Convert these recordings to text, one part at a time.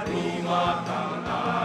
Rumah tangga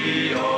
Iyo,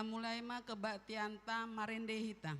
mulai ma kebaktian ta marende hita.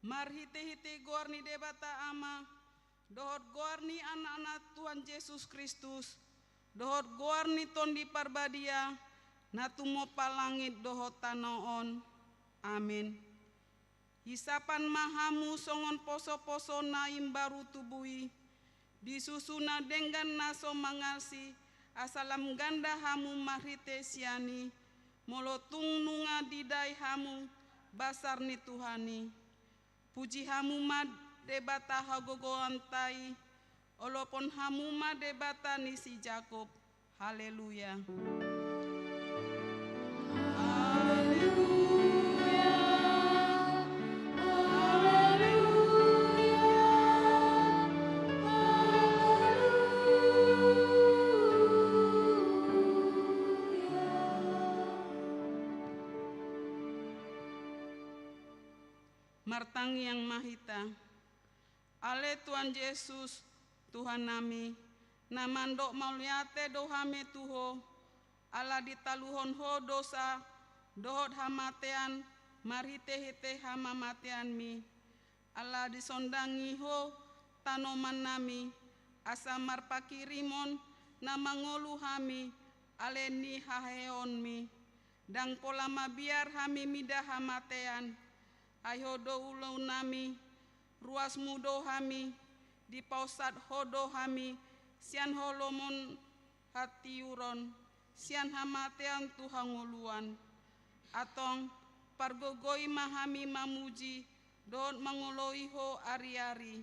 Marhite-hite gorni debata ama, dohot gorni anak-anak Tuhan Yesus Kristus, dohot gorni tondi parbadia, natumo palangit dohot tanoon, amin. Hisapan mahamu songon poso-poso na imbaru tubui, disusuna dengan naso mangasi, asalam ganda hamu marhite siani, molotung nunga didai hamu, basar ni Tuhani. Puji hamuma debata hagogoantai, olopon hamuma debata nisi Jakob. Haleluya. Haleluya. Haleluya. Martang yang mahita, ale Tuhan Yesus, Tuhan nami, namandok mauliate dohame tuho, ala ditaluhon ho dosa, dohot hamatean, marhite-hite hamamatean mi, ala disondangi ho tanoman nami, asa marpakirimon, na mangolu hami aleni haheonmi dang polama biar hami midah hamatean ayo do ulau nami ruas mudo hami di pausat hodo hami sian holomon hatiuron sian hamatean tuhangoluan atong pargogoi mahami mamuji don mangoloi ho ari-ari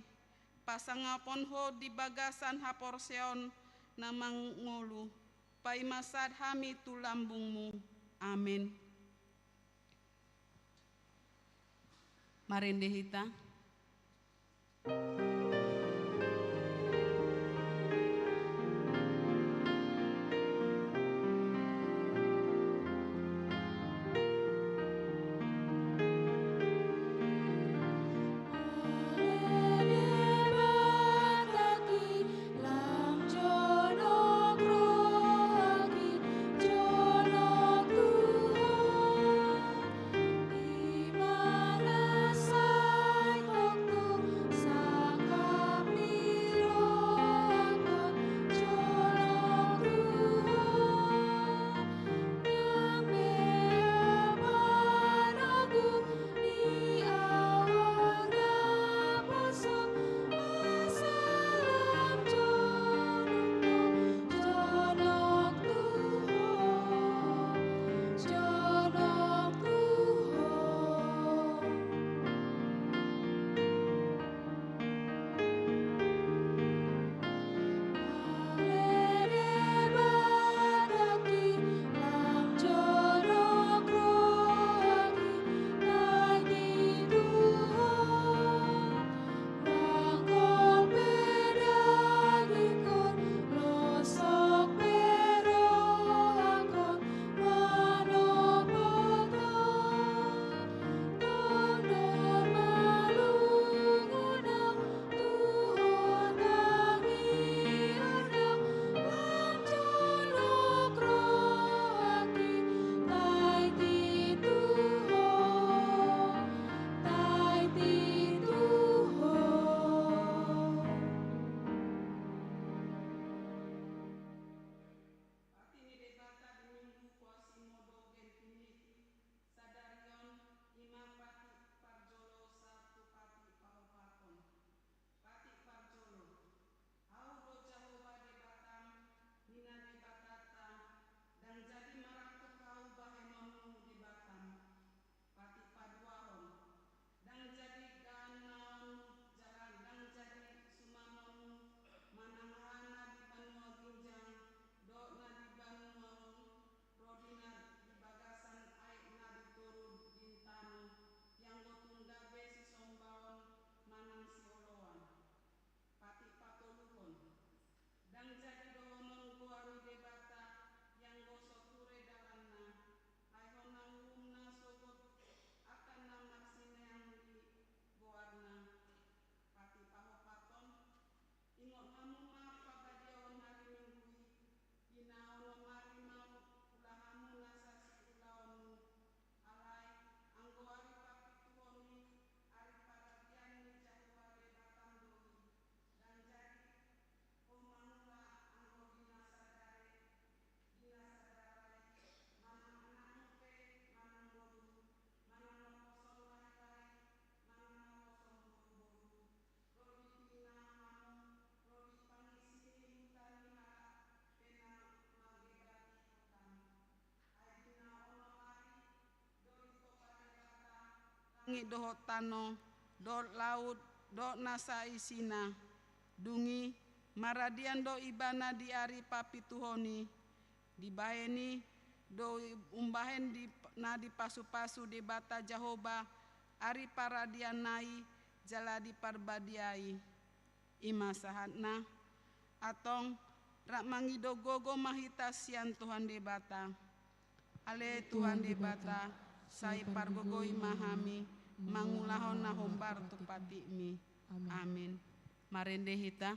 pasangapon ho di bagasan haporseon na mangolu paimasad hami tulambungmu. Amin. Marende hita. Ngi dohot tano, dohot laut, dohot nasa isina, dungi maradian do ibana di ari papi tuhoni, dibaheni do umbahen di na di pasu-pasu di bata Jahoba, ari paradian nai jala di parbadiai, ima sahatna, atong rak mangido gogo mahita sian Tuhan de bata, ale Tuhan de bata, sai pargogoi mahami mangulahon na hombar tu patimi. Amin. Marende hita.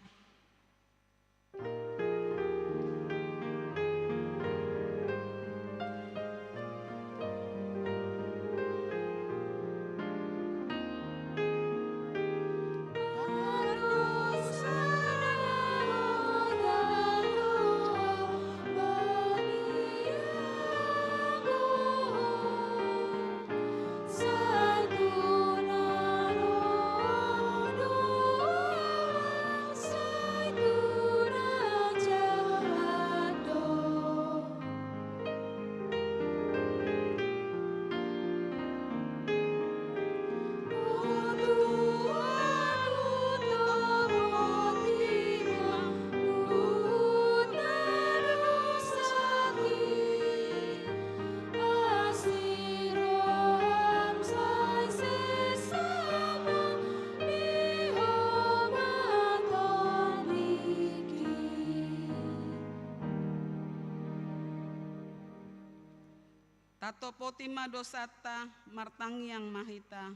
Tato potima dosata martangi yang mahita.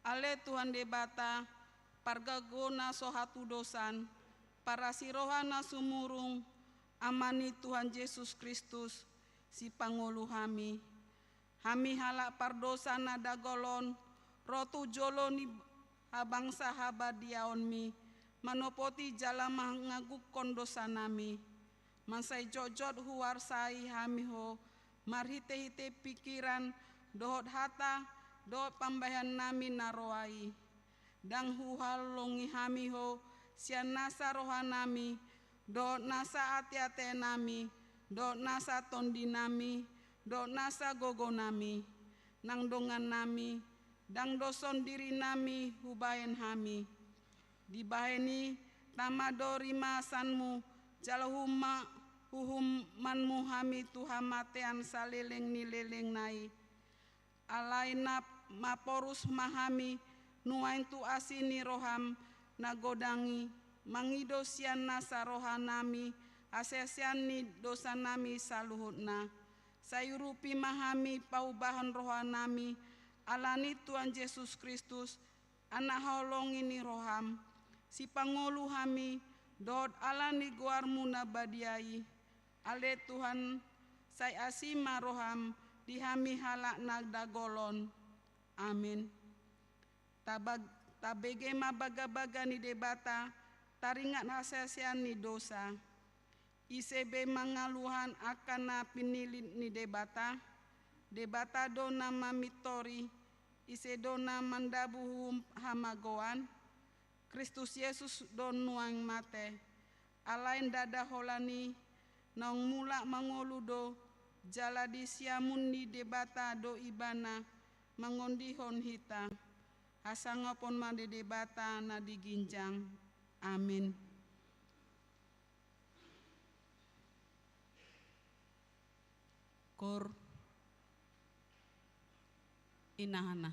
Ale Tuhan debata pargagona sohatu dosan para sirohana sumurung amani Tuhan Yesus Kristus si pangulu hami. Hami halak pardosana dagolon rotu joloni habangsa habadiaon mi manopoti jalama ngaguk kondosanami. Mansai jojot huwarsai hami ho marhite-hite pikiran dohot hata dohot pambayan nami naroai. Dang huhal longi hami ho sian nasa rohanami dohot nasa ate-ate nami dohot nasa tondi nami dohot nasa gogo nami nang dongan nami dang doson diri nami hubahen hami. Dibaheni tamadori masanmu jalahuma huhumanmu hami tuhamatean saleleng nileleng nai alaina maporus mahami nuain tu asini roham nagodangi mangido sian nasa rohanami asesian ni dosanami saluhutna sayurupi mahami paubahan rohanami alani Tuhan Yesus Kristus anak holong ini roham si pangolu hami dot alani guarmu nabadiai ale Tuhan say asima roham dihami halak nagdagolon amin. Tabege mabaga-baga ni debata taringat hasesian ni dosa isebe mangaluhan akan na pinilit ni debata dona mamitori ise dona mandabuhum hamagoan Kristus Yesus don nuang mate alain dada holani nong mula mangoludo jaladi siamun ni debata do ibana mangondihon hita hasangapon made debata na diginjang amin. Kor inahana.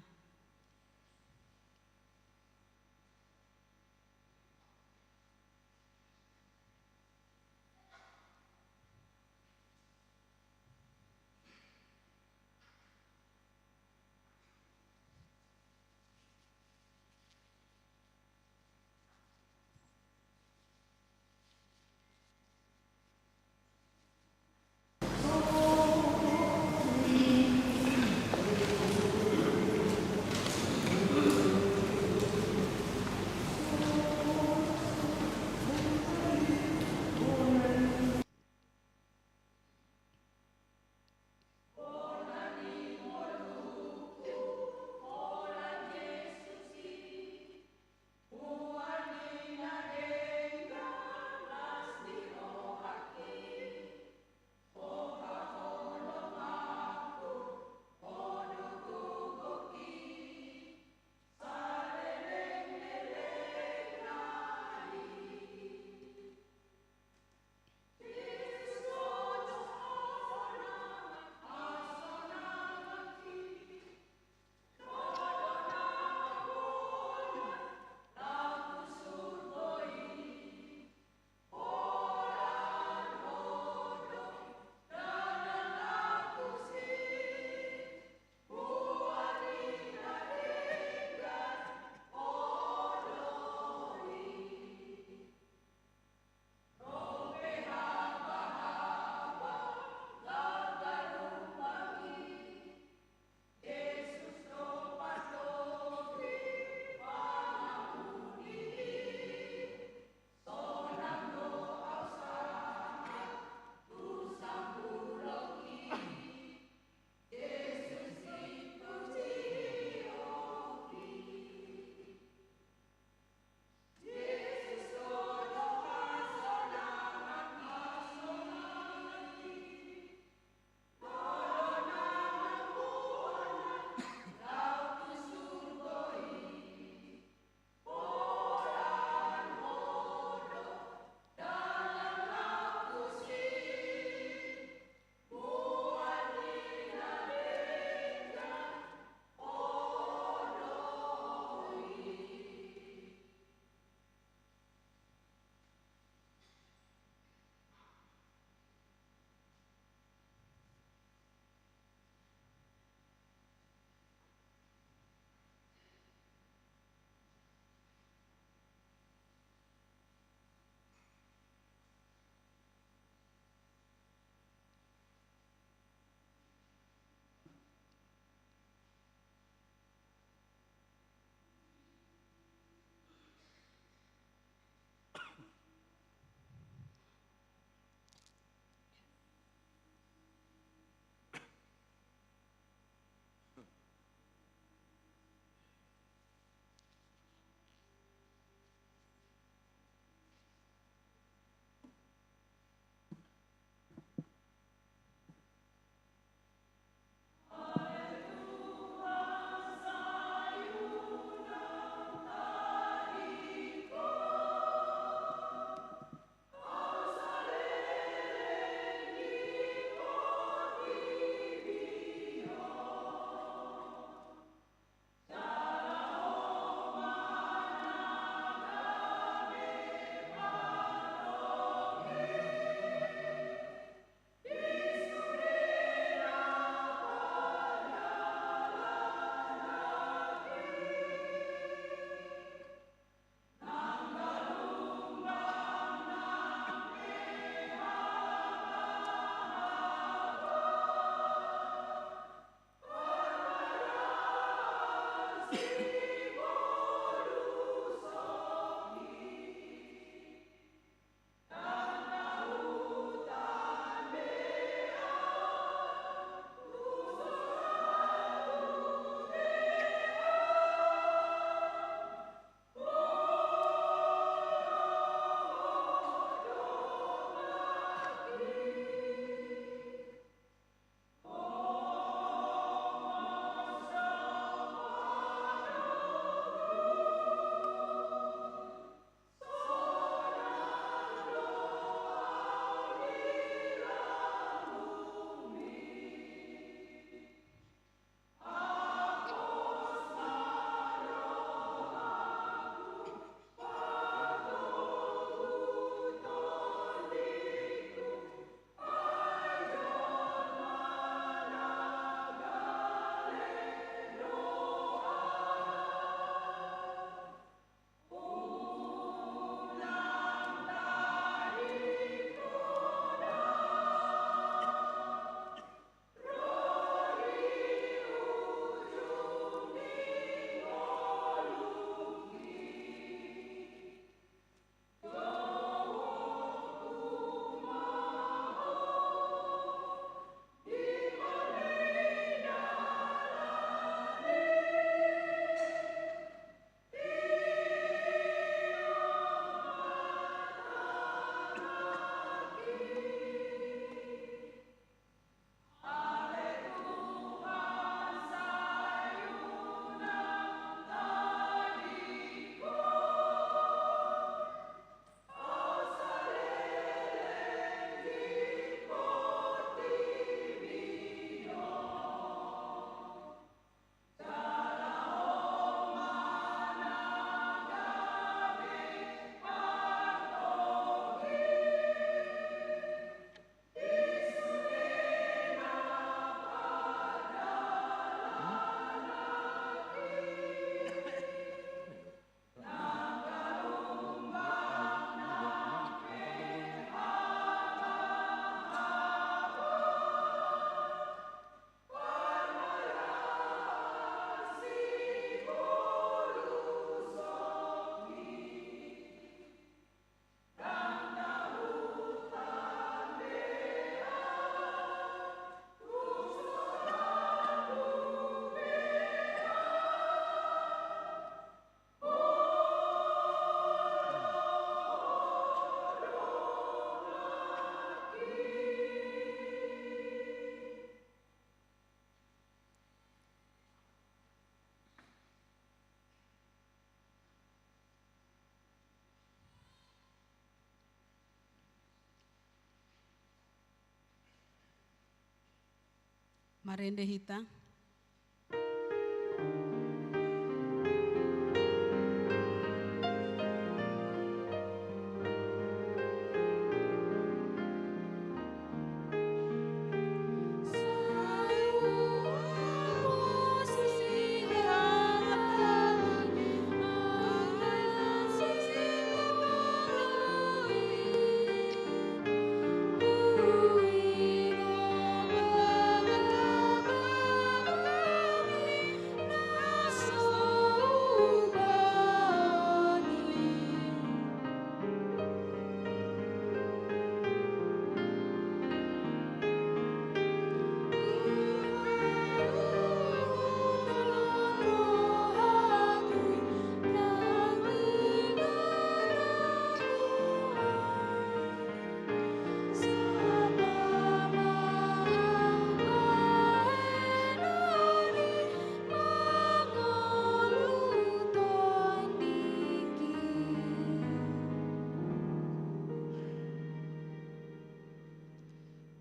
Marende hita.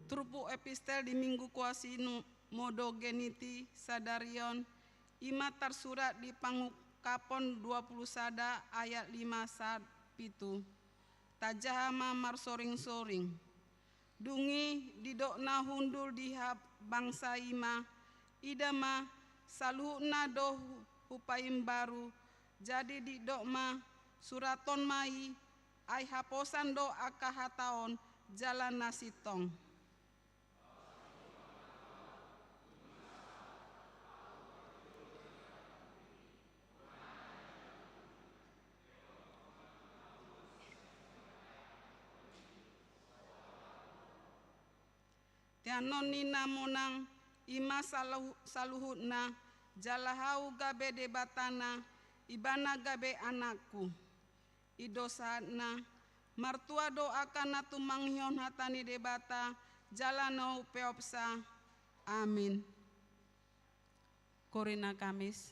Trupu epistel di minggu kuasi modogeniti sadarion ima tersurat di pangukapon 20 sada ayat 5 sad pitu tajahama marsoring-soring dungi didokna hundul di bangsa ima idama saluhna do hupaim baru jadi didokma suraton mai ai haposan do akahataon jalan nasitong. Tianon nina monang ima saluhutna jalahau gabe debatana ibana gabe anakku. Idosatna martua doakan tumanghion hatani debata jalano peopsa. Amin. Korina Kamis.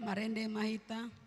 Marende Mahita.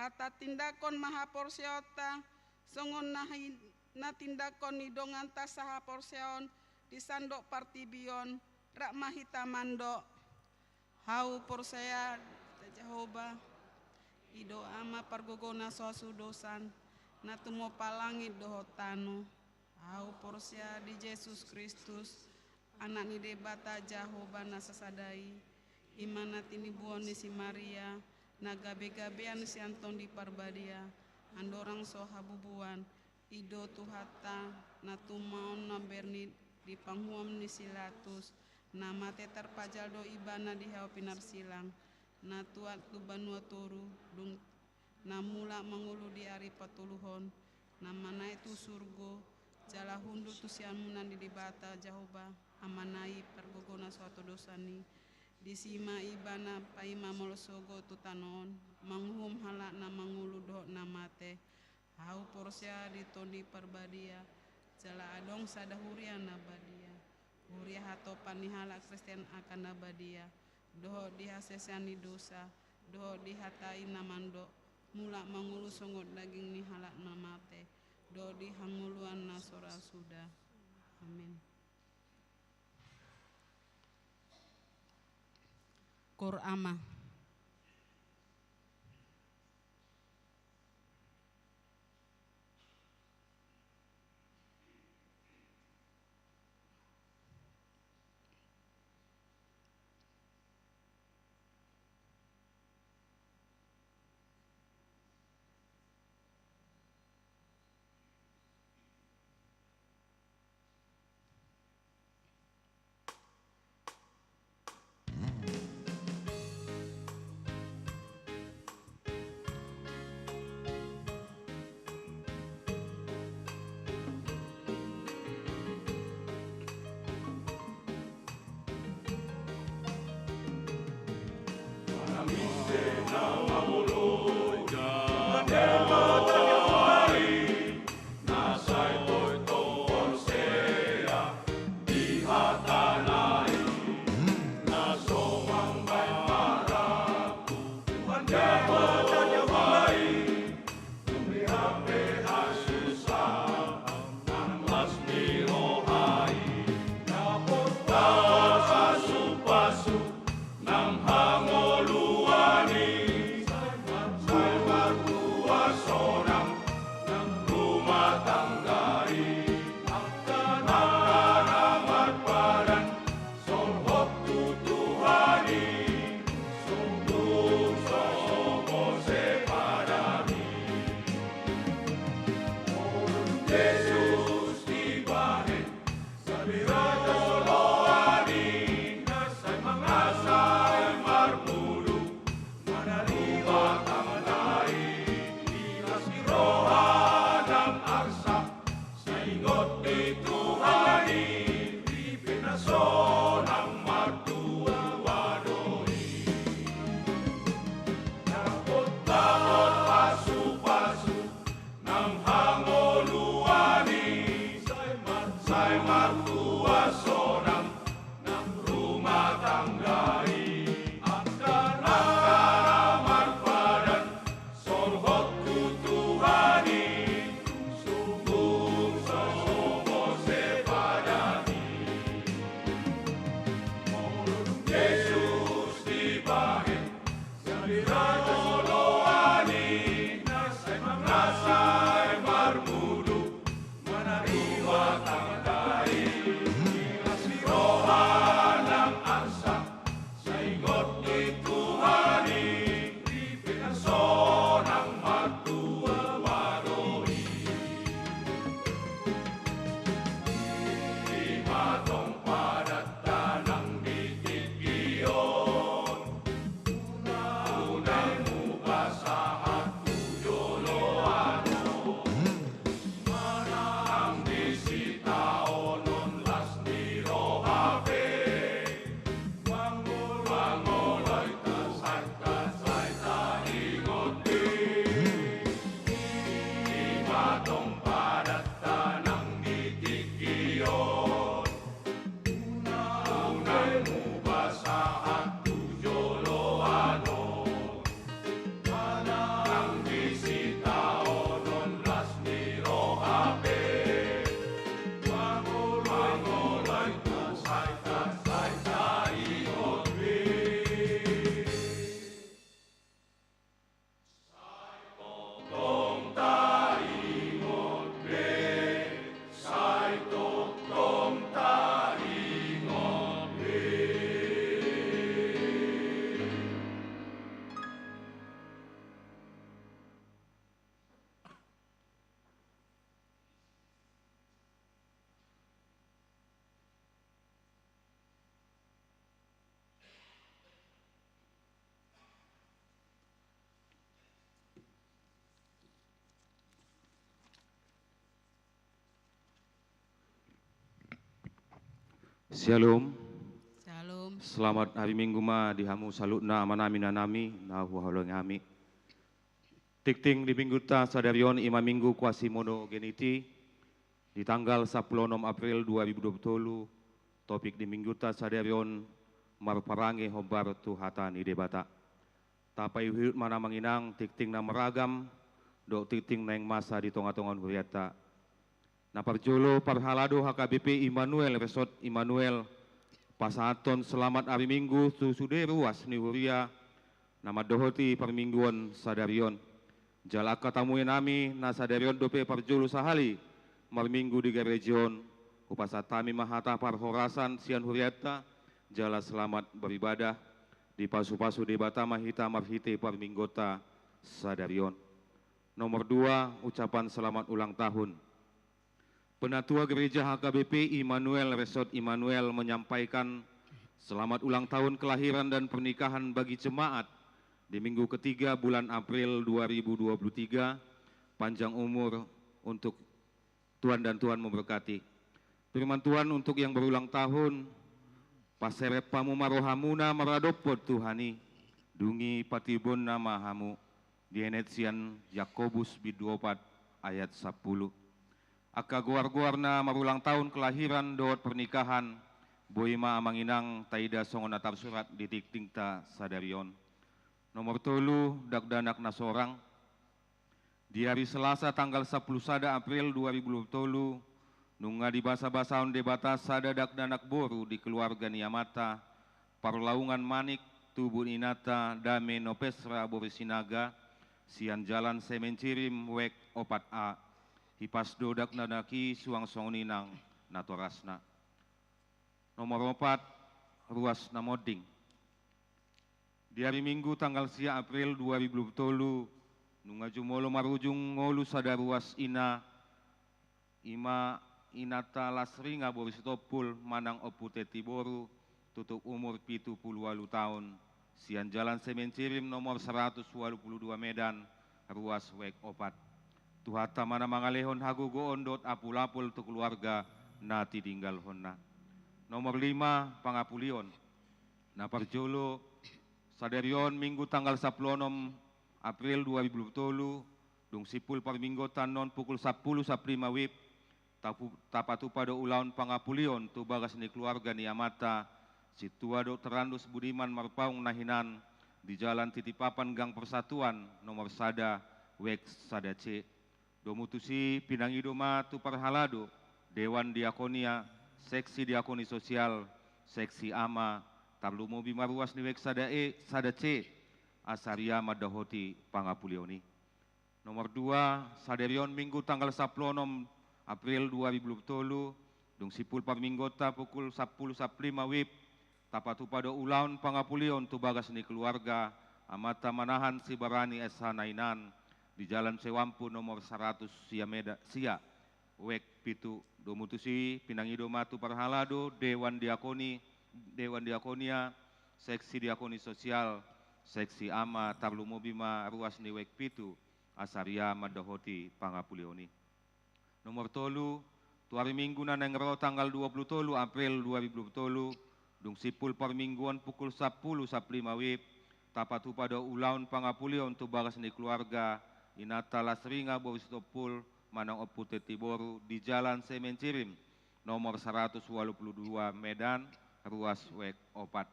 Hata tindakon maha porsiota songon na tindakon nidongan tas saha porseon di sandok partibion rak mahita mandok hau porsea Jehovah ido ama pargogona sosu dosan na tumo palangit dohotano hau porsea di Yesus Kristus anak ni debata Jehovah na sasadai imana tinibuon ni si Maria na gabe-gabean si Anton di Parbadia andorang so habubuan ido tuhata na tumaon na berni di panghuam ni Silatus na mate terpajal do ibana di hau pinar silang na tuat tu banua toru dung na mula mangulu di ari patuluhon na mana itu surgo jala hundu tu siamunan di dibata Jehovah amanai pergogona suatu dosani disima ibana paima molsogo tutanon manghum halak na mangulu doh na mate hau porsya ditoni Parbadia jala adong sadahuria na badia huria hato panihalak Kristen akan nabadia doh dihasesani dosa doh dihatai namando mula mangulu songot daging ni halak na mate doh dihanguluan na sora sudah amin. Korama. Nam hango Shalom. Shalom. Selamat hari Minggu ma dihamu salutna manami nanami na huhalong ami. Tikting di minggu ta sadarion ima minggu kuasi mono geniti di tanggal 10 April 2020 topik di minggu ta sadarion marparange hobar tuhatan ide bata. Tapai hiut mana manginang tikting na meragam dok tikting na yang masa di tonga-tongan huriata. Na parjolo parhalado HKBP Immanuel Resort Immanuel pasaton selamat hari Minggu susude ruas ni huria nama dohoti permingguan sadarion. Jalaka tamuin nami na sadarion dope parjolo sahali mar minggu di gerejon upasatami mahata parhorasan sian huriata jala selamat beribadah di pasu-pasu debata mahita marhite parminggota sadarion. Nomor 2 ucapan selamat ulang tahun. Penatua Gereja HKBP Immanuel Resort Immanuel menyampaikan selamat ulang tahun kelahiran dan pernikahan bagi jemaat di minggu ketiga bulan April 2023. Panjang umur untuk Tuhan dan Tuhan memberkati. Firman Tuhan untuk yang berulang tahun, paseret pamu marohamuna maradopod Tuhani, dungi patibon nama hamu, dienetsian Yakobus biduopat ayat 10. Aka guar-guarna marulang tahun kelahiran dot pernikahan boima amanginang taida songona surat di tiktingta sadarion. Nomor 3 dakdanak nasorang di hari Selasa tanggal 10 sada April 2020 nunga di basa-basaon debata sada dakdanak boru di keluarga niamata parlaungan manik tubuh inata dame nopesra borisinaga sian jalan semencirim wek 4A hipas dodak nadaki suang songinang natorasna. Nomor 4 ruas namoding. Di hari Minggu tanggal sia April 2020 nunga jumolo marujung ngolu sada ruas ina ima inata lasringa borisitopul manang opute tiboru tutup umur 78 tahun. Sian Jalan Semencirim nomor 182 Medan, ruas wek opat. Tuhata mana mangalehon hagugo ondot apul-apul tu keluarga nati tinggal honna. Nomor 5 Pangapulion. Naparjolo saderion minggu tanggal 16 April 2020 dung sipul parminggotan non pukul 10 saprima wib tapatu pada ulaun Pangapulion tu bagas ni keluarga ni amata situa Dr. Randus Budiman Marpaung Nahinan di Jalan Titipapan Gang Persatuan nomor sada wek sada C. Domutusi Pinangidoma tu Parhalado Dewan Diakonia Seksi Diakoni Sosial Seksi Ama Tarlumo Bimaruas ni wek sada E sada C Asaria Madahoti Pangapulioni. Nomor 2 saderion minggu tanggal 16 April 2020 dung sipul parminggota pukul 10 saprima wib tapatu pada ulaun Pangapulion tu bagas ni keluarga amata manahan si Barani SH Nainan di Jalan Sewampu nomor 100 Sia wek pitu domutusi Pinangidoma tu Parhalado Dewan Diakonia Seksi Diakoni Sosial Seksi Ama Tarlumo Bima ruas ni wek pitu Asaria Madahoti Pangapulioni. Nomor tolu tu hari minggu nanengro tanggal 20 April 2020 dung sipul parmingguan pukul 10 saprima wib tapatu pada ulaun Pangapulion tu bagas ni keluarga inata lasringa borisitopul manang opute tiboru di Jalan Semencirim nomor 182 Medan ruas wek opat.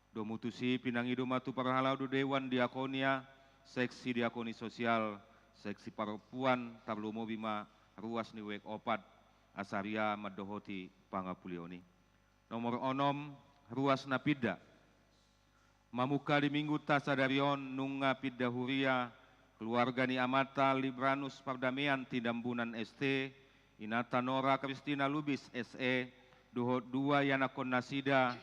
Domutusi Pinangidoma tu Parhalado Dewan Diakonia Seksi Diakoni Sosial Seksi Perempuan Tarlumo Bima ruas ni wek opat Asaria Madahoti Pangapulioni. Nomor 6 ruas Napida mamuka di minggu tasadarion nunga pidda huria keluarga ni amata Libranus Pardamian Tidambunan ST inata Nora Kristina Lubis SE dohot 2 Yanakon Nasida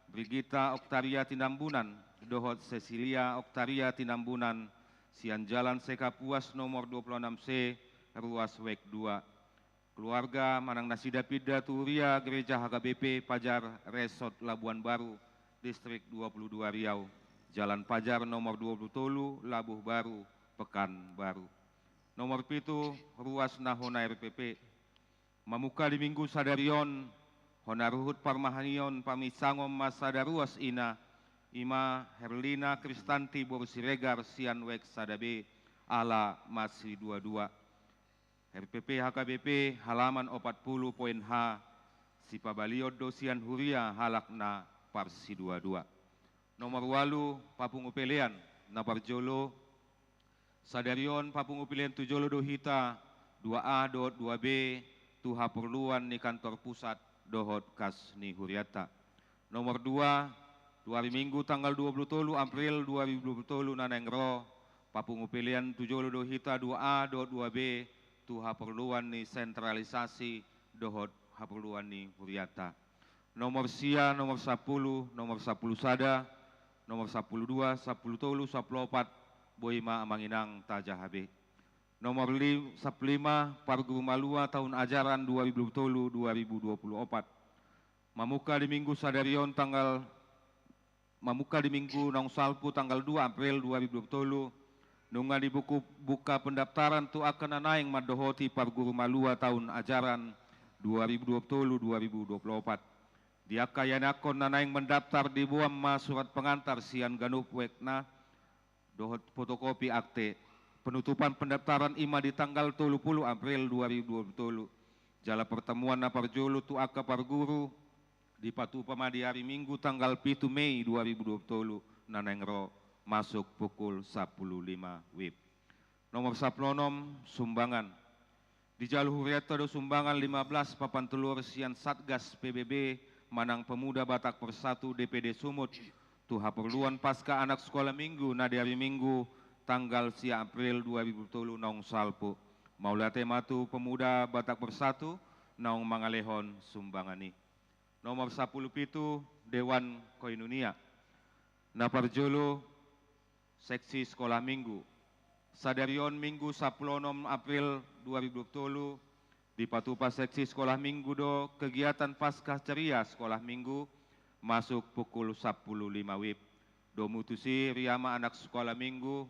Brigita Oktaria Tinambunan dohot Cecilia Oktaria Tinambunan Sian Jalan Sekapuas nomor 26C ruas wek 2. Keluarga manang nasida pidda turia Gereja HKBP Pajar Resort Labuan Baru Distrik 22 Riau Jalan Pajar nomor 20 Labuh Baru Pekanbaru. Nomor 7 ruas Nahona RPP mamuka di minggu sadarion Honaruhut Parmahanion Pamisangom Masada ruas ina Ima Herlina Kristanti Borsiregar Sian wek sadabe ala masih 22 RPP HKBP halaman 40.H Sipabaliod Dosian Huria halakna parsi 22. Nomor 8 Papungupelean Naparjolo sadarion Papungupelean Tujolo Dohita 2A dot 2B tuha perluan ni kantor pusat dohot kas ni Huriata. Nomor 2 hari minggu tanggal 20 April 2020 nanengro Papungupelean Tujolo Dohita 2A dot 2B tuha perluan ni sentralisasi dohot haperluan ni Huriata. Nomor sia nomor 10 nomor 10 sada nomor 12 10 tolu 14 Boima Amanginang Tajahabe. Nomor 15 Pargu Malua tahun ajaran 2020-2024 mamuka di minggu sadarion tanggal mamuka di minggu nong salpu tanggal 2 April 2020 nunga di buka pendaftaran tu akan naing madohoti Parguru Malua tahun ajaran 2020-2024 diaka yanakon nanaing mendaftar di buam ma surat pengantar sian ganup wekna dohot fotokopi akte penutupan pendaftaran ima di tanggal 30 April 2020 jala pertemuan naparjolo tu aka Parguru di Patu Pamadi hari Minggu tanggal 7 Mei 2020 nanengro masuk pukul 10.05 WIB. Nomor 16 sumbangan. Di jalur Huriata do sumbangan 15 papan telur sian Satgas PBB Manang Pemuda Batak Persatu DPD Sumut tuha perluan pasca anak sekolah minggu na di hari Minggu tanggal sia April 2020 nong salpu. Maulate matu Pemuda Batak Persatu naung mangalehon sumbangani. Nomor 10 pitu Dewan Koinunia Naparjolo Seksi Sekolah Minggu sadarion Minggu 16 April 2020 Di Patupa Seksi Sekolah Minggu do kegiatan Paskah Ceria Sekolah Minggu masuk pukul 10.05 WIB. Do mutusi riama anak sekolah minggu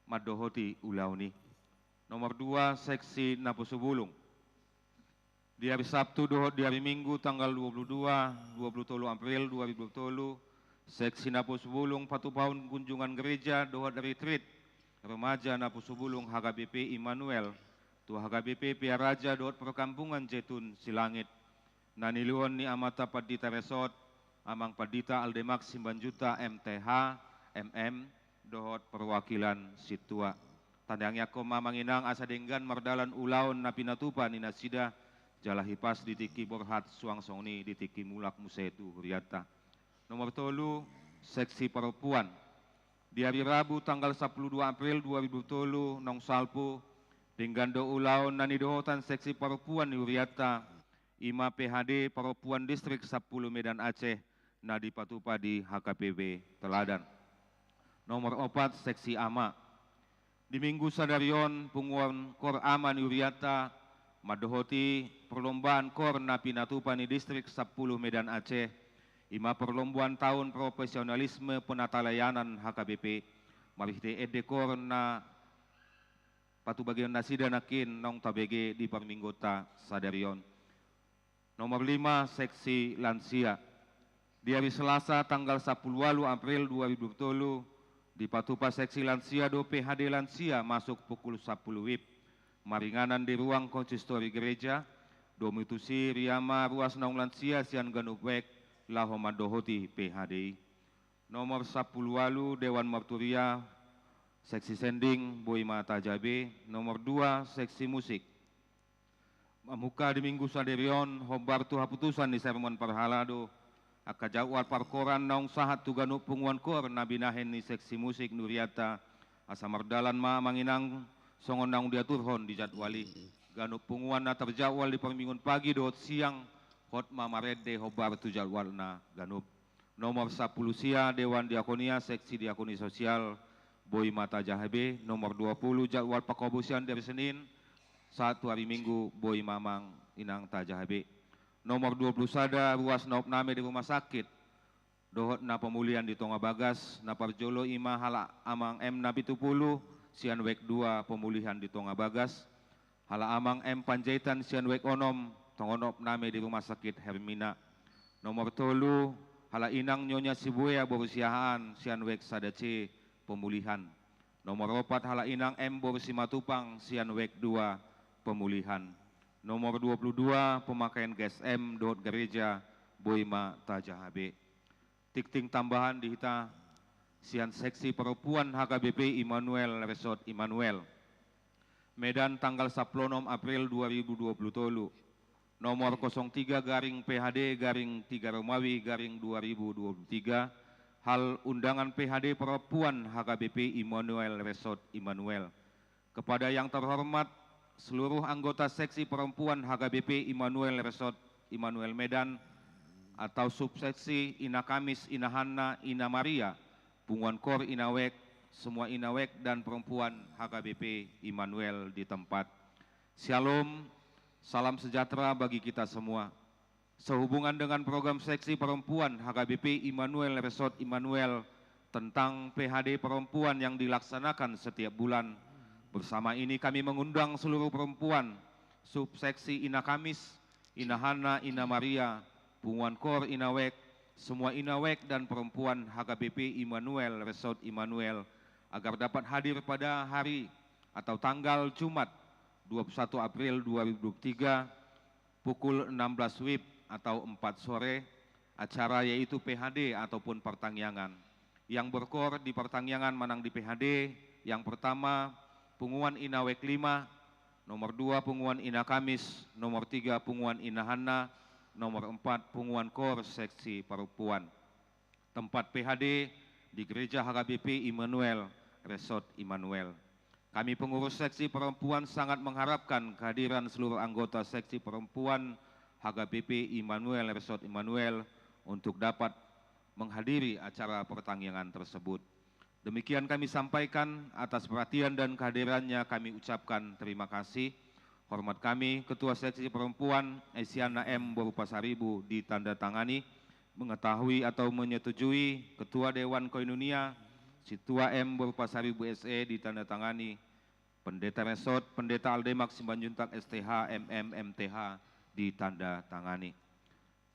madohoti ulauni. Nomor 2 Seksi Napusubulung. Di hari Sabtu dohot di hari Minggu tanggal 23 April 2020, Seksi Napusubulung Patupaun kunjungan gereja dohot retreat remaja Napusubulung HKBP Immanuel, tu HKBP Pia Raja dohot perkampungan Jetun Silangit. Naniluon ni amata Padita Resort, amang Padita Aldemak Simbanjuta MTH, MM, dohot perwakilan situa. Tandangnya koma manginang asa denggan mardalan ulaun na pinatupa ni nasida, jala hipas ditiki borhat suangsongni ditiki mulak musetu huriata. Nomor 3 Seksi Perempuan. Di hari Rabu tanggal 12 April 2020 nong salpu dinggando ulaun nani dohotan Seksi Perempuan ni huriata Ima PHD Perempuan Distrik 10 Medan Aceh na dipatupa di HKPB Teladan. Nomor 4 Seksi Ama. Di minggu sadarion punguan Kor Ama ni huriata madohoti perlombaan kor na pinatupa ni Distrik 10 Medan Aceh, ima perlombaan tahun profesionalisme penatalayanan HKBP, marihte edekor na patu bagian nasida nakin nong tabege di perminggota sadarion. Nomor 5 Seksi Lansia. Di hari Selasa tanggal 10 April 2020, di Patupa Seksi Lansia do PHD Lansia masuk pukul 10 WIB. Maringanan di ruang konsistori gereja, domitusi riama ruas naung lansia sian ganubek lahoma dohoti PHDI. Nomor 10 Dewan Marturia Seksi Sending Boy Mata Jabe. Nomor 2 Seksi Musik. Mamuka di minggu saderion hobar tu haputusan di sermon parhalado aka jawal parkoran naung sahat tu ganub punguan kor nabinahen ni Seksi Musik Nuriata asa mardalan ma manginang songon naung diaturhon di jadwali ganub punguan na terjawal di perminggun pagi dot siang hot mamarede hobar tu jadwal na ganub. Nomor 10 sia Dewan Diakonia Seksi Diakoni Sosial Boy Mata Jahabe. Nomor 20 jadwal pakobusian dari Senin 1 hari Minggu Boy Mamang Inang Tajahabe. Nomor 20 sada ruas naop name di rumah sakit dohot na pemulihan di Tonga Bagas na parjolo ima hala amang M Nabi 70 Sian Wek 2 pemulihan di Tonga Bagas, hala amang M Panjaitan Sian Wek Onom, tongonop name di Rumah Sakit Hermina. Nomor 3 hala inang Nyonya Sibuya Borusiahaan Sian Wek Sadace pemulihan. Nomor 4 hala inang M Borusimatupang Sian Wek 2 pemulihan. Nomor 22 pemakaian GSM dot gereja Boima Tajahabe. Tikting tambahan di hita Sian Seksi Perempuan HKBP Immanuel Resort Immanuel. Medan tanggal 10 April 2020 tolu. Nomor 03 garing PHD garing 3 Romawi garing 2023. Hal undangan PHD Perempuan HKBP Immanuel Resort Immanuel. Kepada yang terhormat seluruh anggota Seksi Perempuan HKBP Immanuel Resort Immanuel Medan atau subseksi Ina Kamis, Ina Hanna, Ina Maria, Punguan Kor Inawek, semua Inawek dan perempuan HKBP Immanuel di tempat. Shalom, salam sejahtera bagi kita semua. Sehubungan dengan program Seksi Perempuan HKBP Immanuel Resort Immanuel tentang PHD Perempuan yang dilaksanakan setiap bulan, bersama ini kami mengundang seluruh perempuan subseksi Ina Kamis, Ina Hanna, Ina Maria, Punguan Kor Inawek, semua Inawek dan perempuan HKBP Immanuel Resort Immanuel agar dapat hadir pada hari atau tanggal Jumat 21 April 2023 pukul 16 WIB atau 4 sore acara yaitu PHD ataupun pertangyangan. Yang berkor di pertangyangan manang di PHD yang pertama Punguan Inawek 5, nomor 2 Punguan Ina Kamis, nomor 3 Punguan Ina Hanna, nomor 4 Punguan Kor Seksi Perempuan. Tempat PHD di Gereja HKBP Immanuel Resort Immanuel. Kami pengurus Seksi Perempuan sangat mengharapkan kehadiran seluruh anggota Seksi Perempuan HKBP Immanuel Resort Immanuel untuk dapat menghadiri acara pertangyangan tersebut. Demikian kami sampaikan, atas perhatian dan kehadirannya kami ucapkan terima kasih. Hormat kami, Ketua Seksi Perempuan Esiana M. Borupasaribu ditandatangani, mengetahui atau menyetujui Ketua Dewan Koinonia Situa M. Borupasaribu SE ditandatangani, Pendeta Resort, Pendeta Aldemak Simbanjuntak STH MM MTH ditandatangani.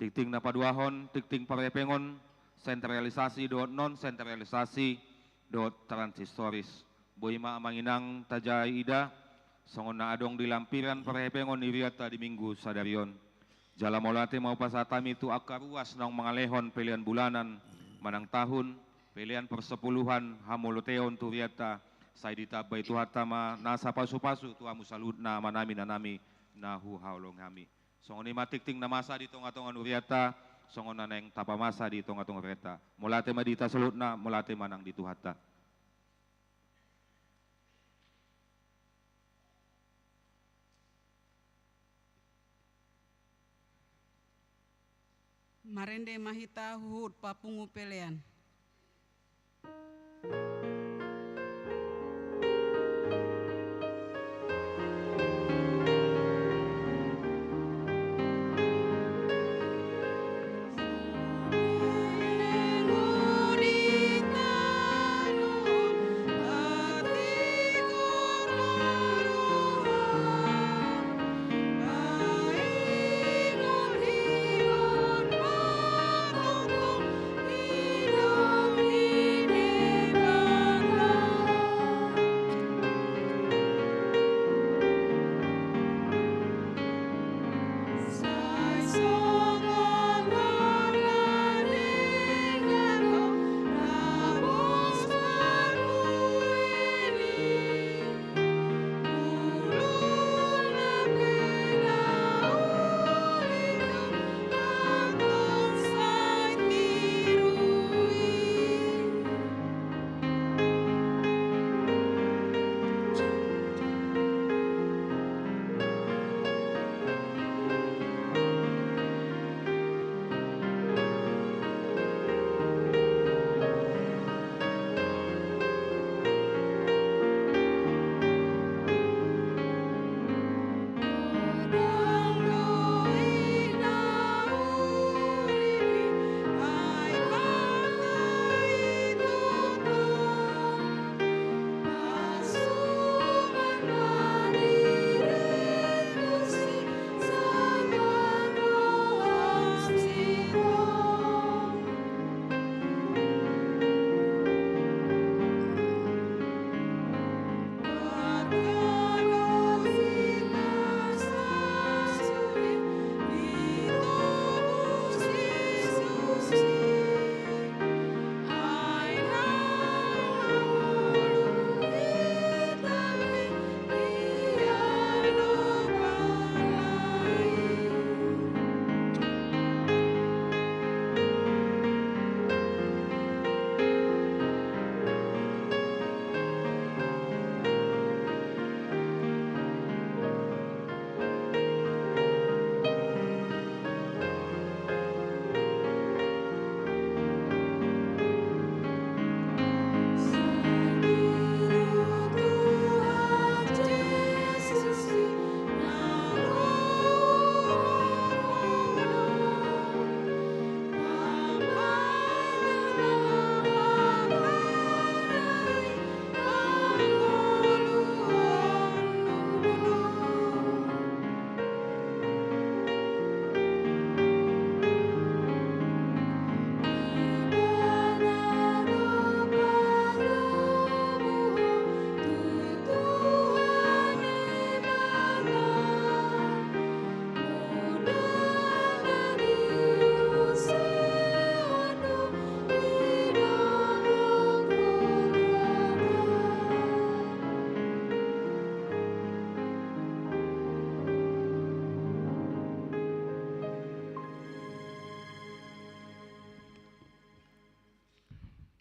Tikting napaduahon, tikting parepengon, sentralisasi dot non sentralisasi dot transistoris. Boima amanginang tajai ida, songon na adong di lampiran parepengon iriata di minggu sadarion. Jala molate mau pasatami tu akaruas nang mangalehon pilihan bulanan, manang tahun, pilihan persepuluhan, hamoloteon tu riata, saya ditabay tu hatama nasa pasu-pasu tu amusaludna manami nanami nahu haulong kami. Songon ima tikting na masa di tonga-tonga uriata, songon na neng tapa masa di tonga-tonga reta. Molate madita saludna, molate manang di tuhata. Marende mahita huhut papungu pelean.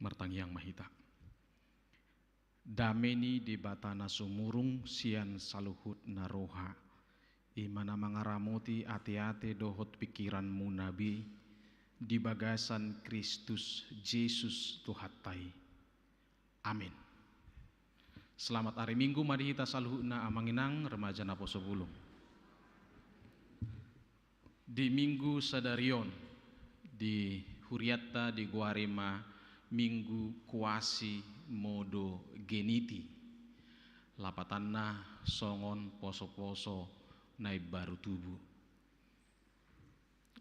Martangyang mahita. Dameni di batana sumurung sian saluhut naroha. Imana mangaramoti ate-ate dohot pikiranmu nabi. Di bagasan Kristus Yesus Tuhatai. Amin. Selamat hari Minggu mari kita saluhutna amanginang remaja napo sebulung. di Minggu Sadarion di Huriatta di Guarema Minggu Kuasi Modo Geniti lapatanna songon poso-poso nai baru tubuh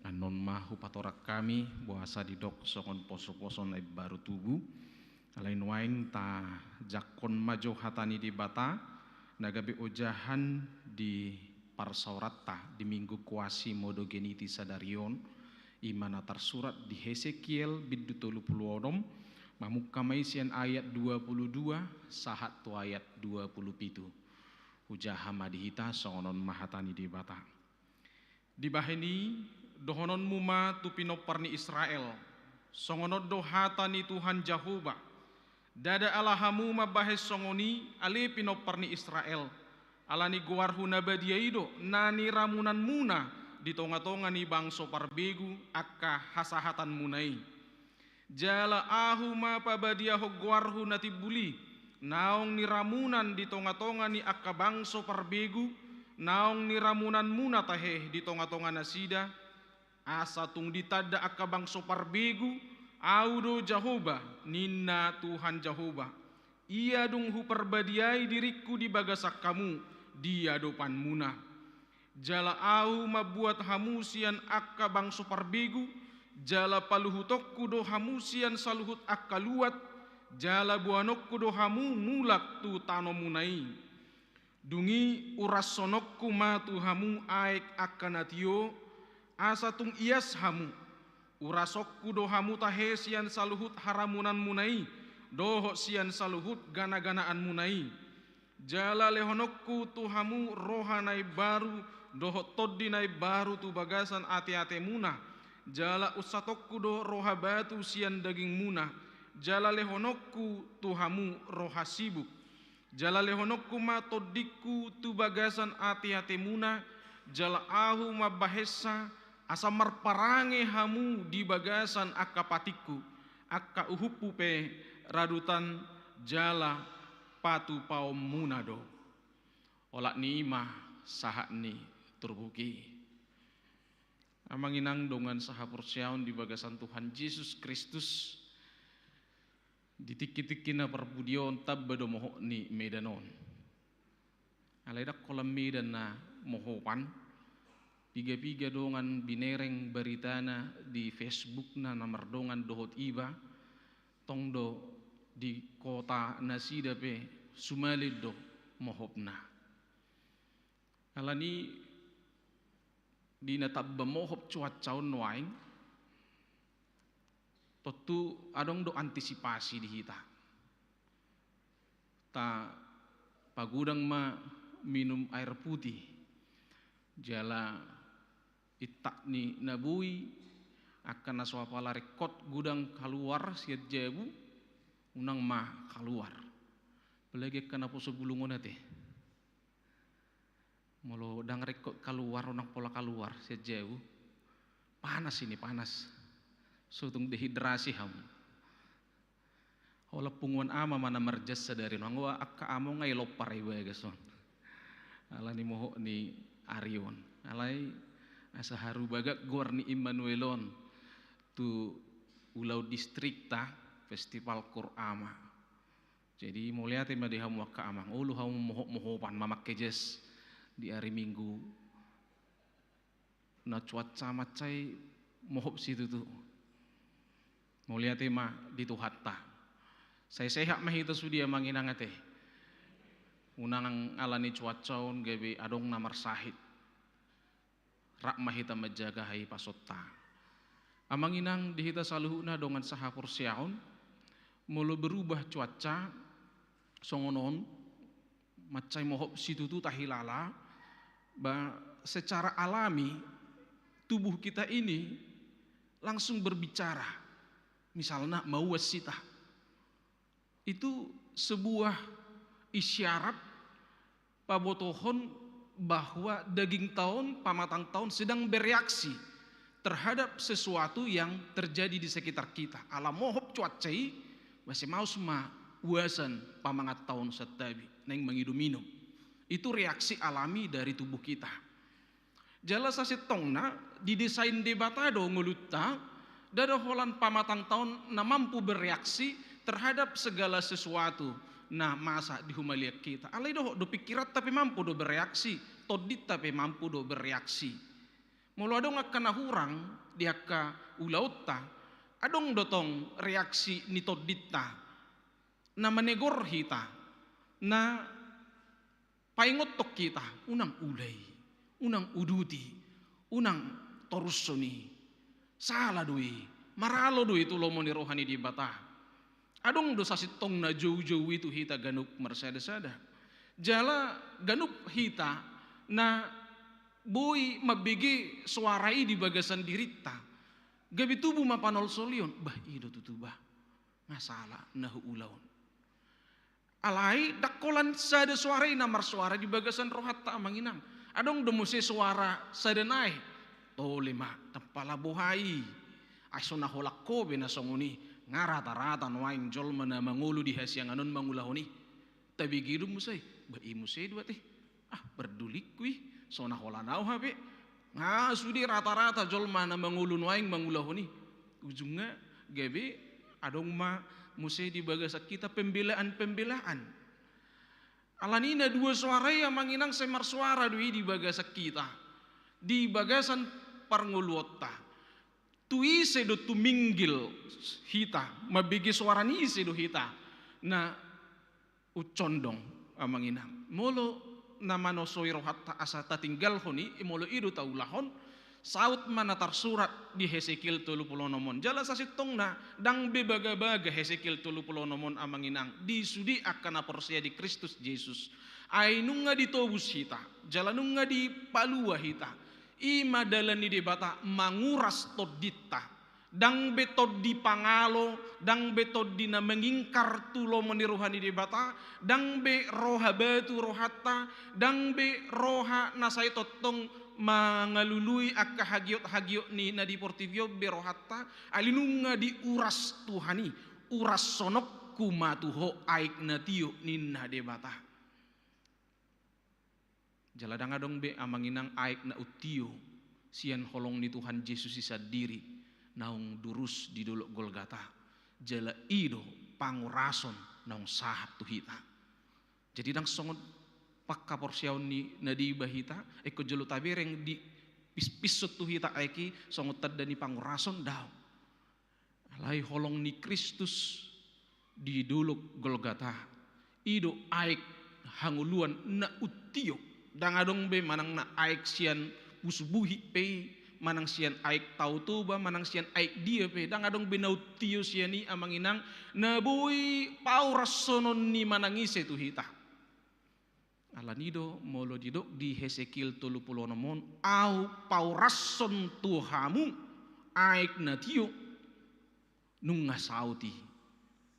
anon mahu patorak kami buasa didok songon poso-poso nai baru tubuh alain wain ta jakon majo hatani di bata nagabe ujahan di Parsaurata di Minggu Kuasi Modo Geniti Sadarion imana tersurat di Hesekiel biddu 30 mamukkamai sian ayat 22 sahat tu ayat 27 ujahama dihita songonon mahatani di bata di baheni dohonon muma tu pinoparni Israel songonon dohatani Tuhan Jehovah dada alahamu mabahes songoni ale pinoparni Israel alani guarhu nabadiaido nani ramunan muna di tonga-tonga ni bangso parbegu akka hasahatan munai jala ahu ma pabadia hogwarhu natibuli naong ni ramunan di tonga-tonga ni akka bangso parbegu naong ni ramunan muna tahe di tonga-tonga nasida asa tung ditada akka bangso parbegu audo Jehovah ninna Tuhan Jehovah ia dung hu perbadiai diriku di bagasak kamu dia dopan muna jala au mabuat hamusian akka bangso parbegu jala paluhutokku do hamusian saluhut akka luat jala buanokku do hamu mulak tu tano munai dungi uras sonokku ma tu hamu aek akka natio asa tung ias hamu urasokku do hamu tahesian saluhut haramunan munai doho sian saluhut gana-ganaan munai jala lehonokku tu hamu rohanai baru doho toddinai baru tu bagasan ate-ate munah jala usatokku do roha batu sian daging munah jala lehonokku tu hamu roha sibuk jala lehonokku ma toddikku tu bagasan ate-ate munah jala ahu ma bahesa asa marparange hamu di bagasan akka patikku akka uhupu pe radutan jala patu paum munado olak ni imah sahat ni turbuki amanginang dongan sahapursiaun di bagasan Tuhan Yesus Kristus ditikki-tikkina perbudion tabbado moho ni medanon alaidak kolam medan na mohopan piga-piga dongan binereng beritana di Facebook na nomor dongan dohot iba tongdo di kota nasida pe sumalido mohopna alani di natabba mohop cuacaun waing tentu adong do antisipasi di hita ta pagudang ma minum air putih jala itak ni nabui akan naswapala rekod gudang keluar siat jabu unang mah keluar pelagi kana po sebulungon nate molo dang rekod keluar unang pola keluar siat jabu panas ini panas sutung dehidrasi ham ola punguan ama mana merjas sadari nangwa akka amo ngai lopar iwa gason ala ni moho ni Arion alai asa haru bagak gor ni Immanuelon tu ulau distrik ta festival Qur'ama jadi mulia tema di hamu akka amang ulu hamu moho-mohopan mamak kejes di hari Minggu na cuaca macai mohop situ tu mulia tema di tuhatta saya sehat mah itu sudia manginangate unang alani cuacaun gabe adong namar sahid rak mahita menjaga hai pasotta amanginang dihita saluhuna dongan sahapur siaun mulu berubah cuaca songonon macai mohop situ tu tahilala ba secara alami tubuh kita ini langsung berbicara misalnya mau wasita itu sebuah isyarat pabotohon bahwa daging tahun pamatang tahun sedang bereaksi terhadap sesuatu yang terjadi di sekitar kita alam mohop cuacai masih mau semua uasan pamangat tahun setabi neng mengidum minum itu reaksi alami dari tubuh kita Jala sasitongna didesain debata do ngulutta dada holan pamatang tahun na mampu bereaksi terhadap segala sesuatu. Nah masa di humalia kita alai do pikirat tapi mampu do bereaksi, todit tapi mampu do bereaksi. Mulu adong akan hurang diaka ulauta adong dotong reaksi ni todita na manegor hita na paingotok kita unang ulay, unang uduti, unang torusoni, salah dui, maralo dui itu lomo ni rohani di bata. Adong dosa sitong na jauh-jauh itu hita ganuk mersada-sada. Jala ganuk hita na boy mabigi suarai di bagasan dirita. Gabi tubuh mapanol solion, bah ido tutubah, masalah nahu ulaun. Alai dakolan sada suarai namar suara di bagasan rohat tak manginang. Adong demuse suara sadenai, tolema tempala bohai, asona holakko bena songuni ngarata-rata noain jol mana mangulu di hasiang anon mangulahoni. Tapi gidu musai, bah musai dua teh, berdulik kui, sona holanau habe. Sudi rata-rata jol mana mangulun waing mangulahoni ujungnya gabe adong ma musai di bagasa kita pembelaan alanina dua suara yang manginang semar suara dui di bagasa kita di bagasan parnguluota tui sedo tu minggil hita mabigi suara ni sedo hita na ucondong amanginang molo nama nosoi rohat asata tinggal honi imolo idu taulahon saut mana tersurat di Hesekiel 30 nomon jala sasitong na dang bebaga-baga Hesekiel 30 nomon amanginang disudi akan aporsia di Kristus Yesus ay nunga ditobus hita jala nunga di palua hita ima dalani debata manguras todita dang betod di pangalo dang betod di na mengingkar tulo meniruhani debata dang be roha batu rohata dang be roha nasai totong mangalului akka hagiot ni na di portivio be rohata alinunga di uras tuhani uras sonok kumatuho aik na tiyo ninna debata jaladang adong be amanginang aik na utiyo sian holong ni Tuhan Yesus isa diri naung durus di dolok Golgata jala ido pangurason naung sahab tuhita jadi dang songon pakka porsiaun ni nadi bahita eko jelo tabereng di pisut tuhita aiki songot tadani pangurason daw alai holong ni Kristus di dolok Golgata ido aik hanguluan na utiyo dang adong be manang na aik sian pusubuhi pe manang sian aik tau tuba manang sian aik dia pe dang adong benau tio siani amanginang nabui paurasonon ni manangise tu hita alanido molo didok di Hesekiel 30 nomon au paurason tuhamu aik na tio nunga sauti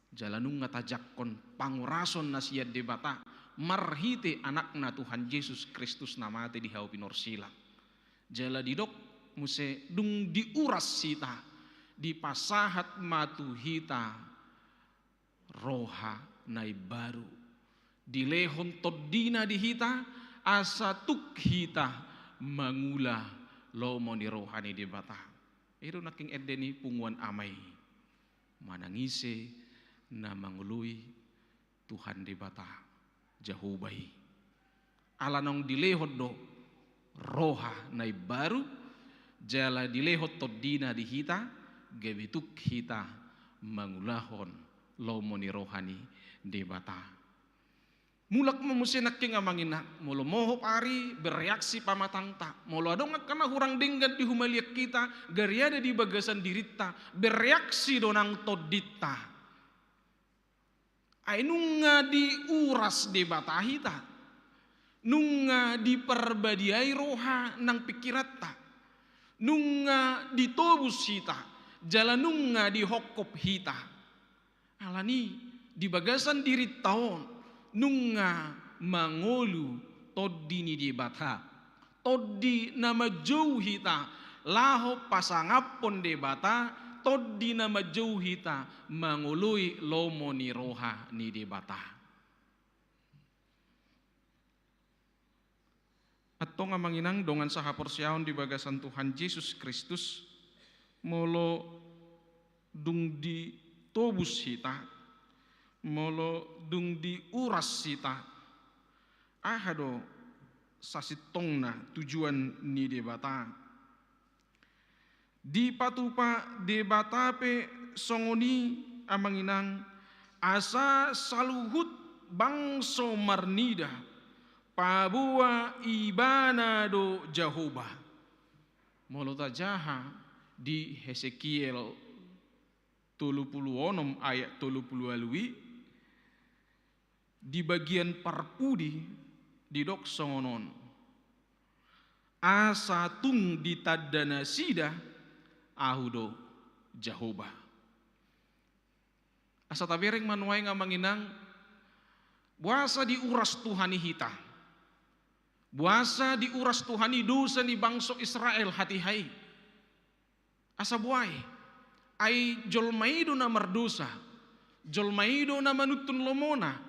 jala nunga tajakon pangurason na sian debata marhite anakna Tuhan Yesus Kristus namate di hau pinor silang jala didok muse dung diuras sita di pasahat matu hita roha nai baru dilehon todina di hita asa tuk hita mangula lomo ni rohani di bata itu naking edeni punguan amai manangise na mangului Tuhan di bata jahubai alanong dilehon do roha nai baru jala dilehot todina di hita gebituk hita mangulahon lomoni rohani debata mulak memusenak king amangina molo mohop ari bereaksi pamatang ta molo adong kana hurang dinggan di humaliak kita gariada di bagasan dirita bereaksi donang todita ay nunga diuras debata hita nunga diperbadiai roha nang pikirata nunga ditobus hita jala nunga dihokop hita alani di bagasan diri taon nunga mangolu todini di bata todi nama jauh hita laho pasangapon de bata todi nama jauh hita mangului lomo ni roha ni de bata atau ngamanginang dongan saha porsiaon di bagasan Tuhan Yesus Kristus molo dung di tobus hita, molo dung di uras hita, ahado sasitongna tujuan ni debata. Di patupa debata pe songoni amanginang asa saluhut bangso marnida pabua ibana do Jehovah. Molota jaha di Hesekiel 36 ayat 30 alui di bagian parpudi di dok songonon asa tung di tadana sida ahudo Jehovah. Asa tabereng manuai ngamanginang buasa diuras Tuhani hita, buasa diuras Tuhani dosa ni bangsa Israel hati hai. Asa buai ai jolmaido na mardosa, jolmaido na manutun lomona,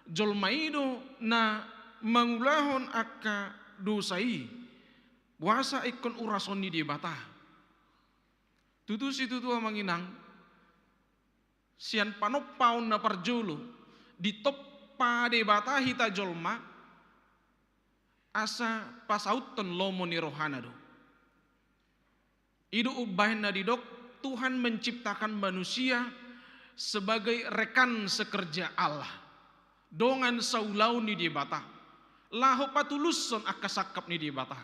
jolmaido na mangulahon akka dosai, buasa ikon urason ni di bata. Tutus itu tuh manginang sian panopaun na parjolo di toppa de bata hita jolma asa pasauton lomo ni rohana do. Idu ubahin na didok Tuhan menciptakan manusia sebagai rekan sekerja Allah. Dongan saulau ni di bata. Laho patuluson akasakap ni di bata.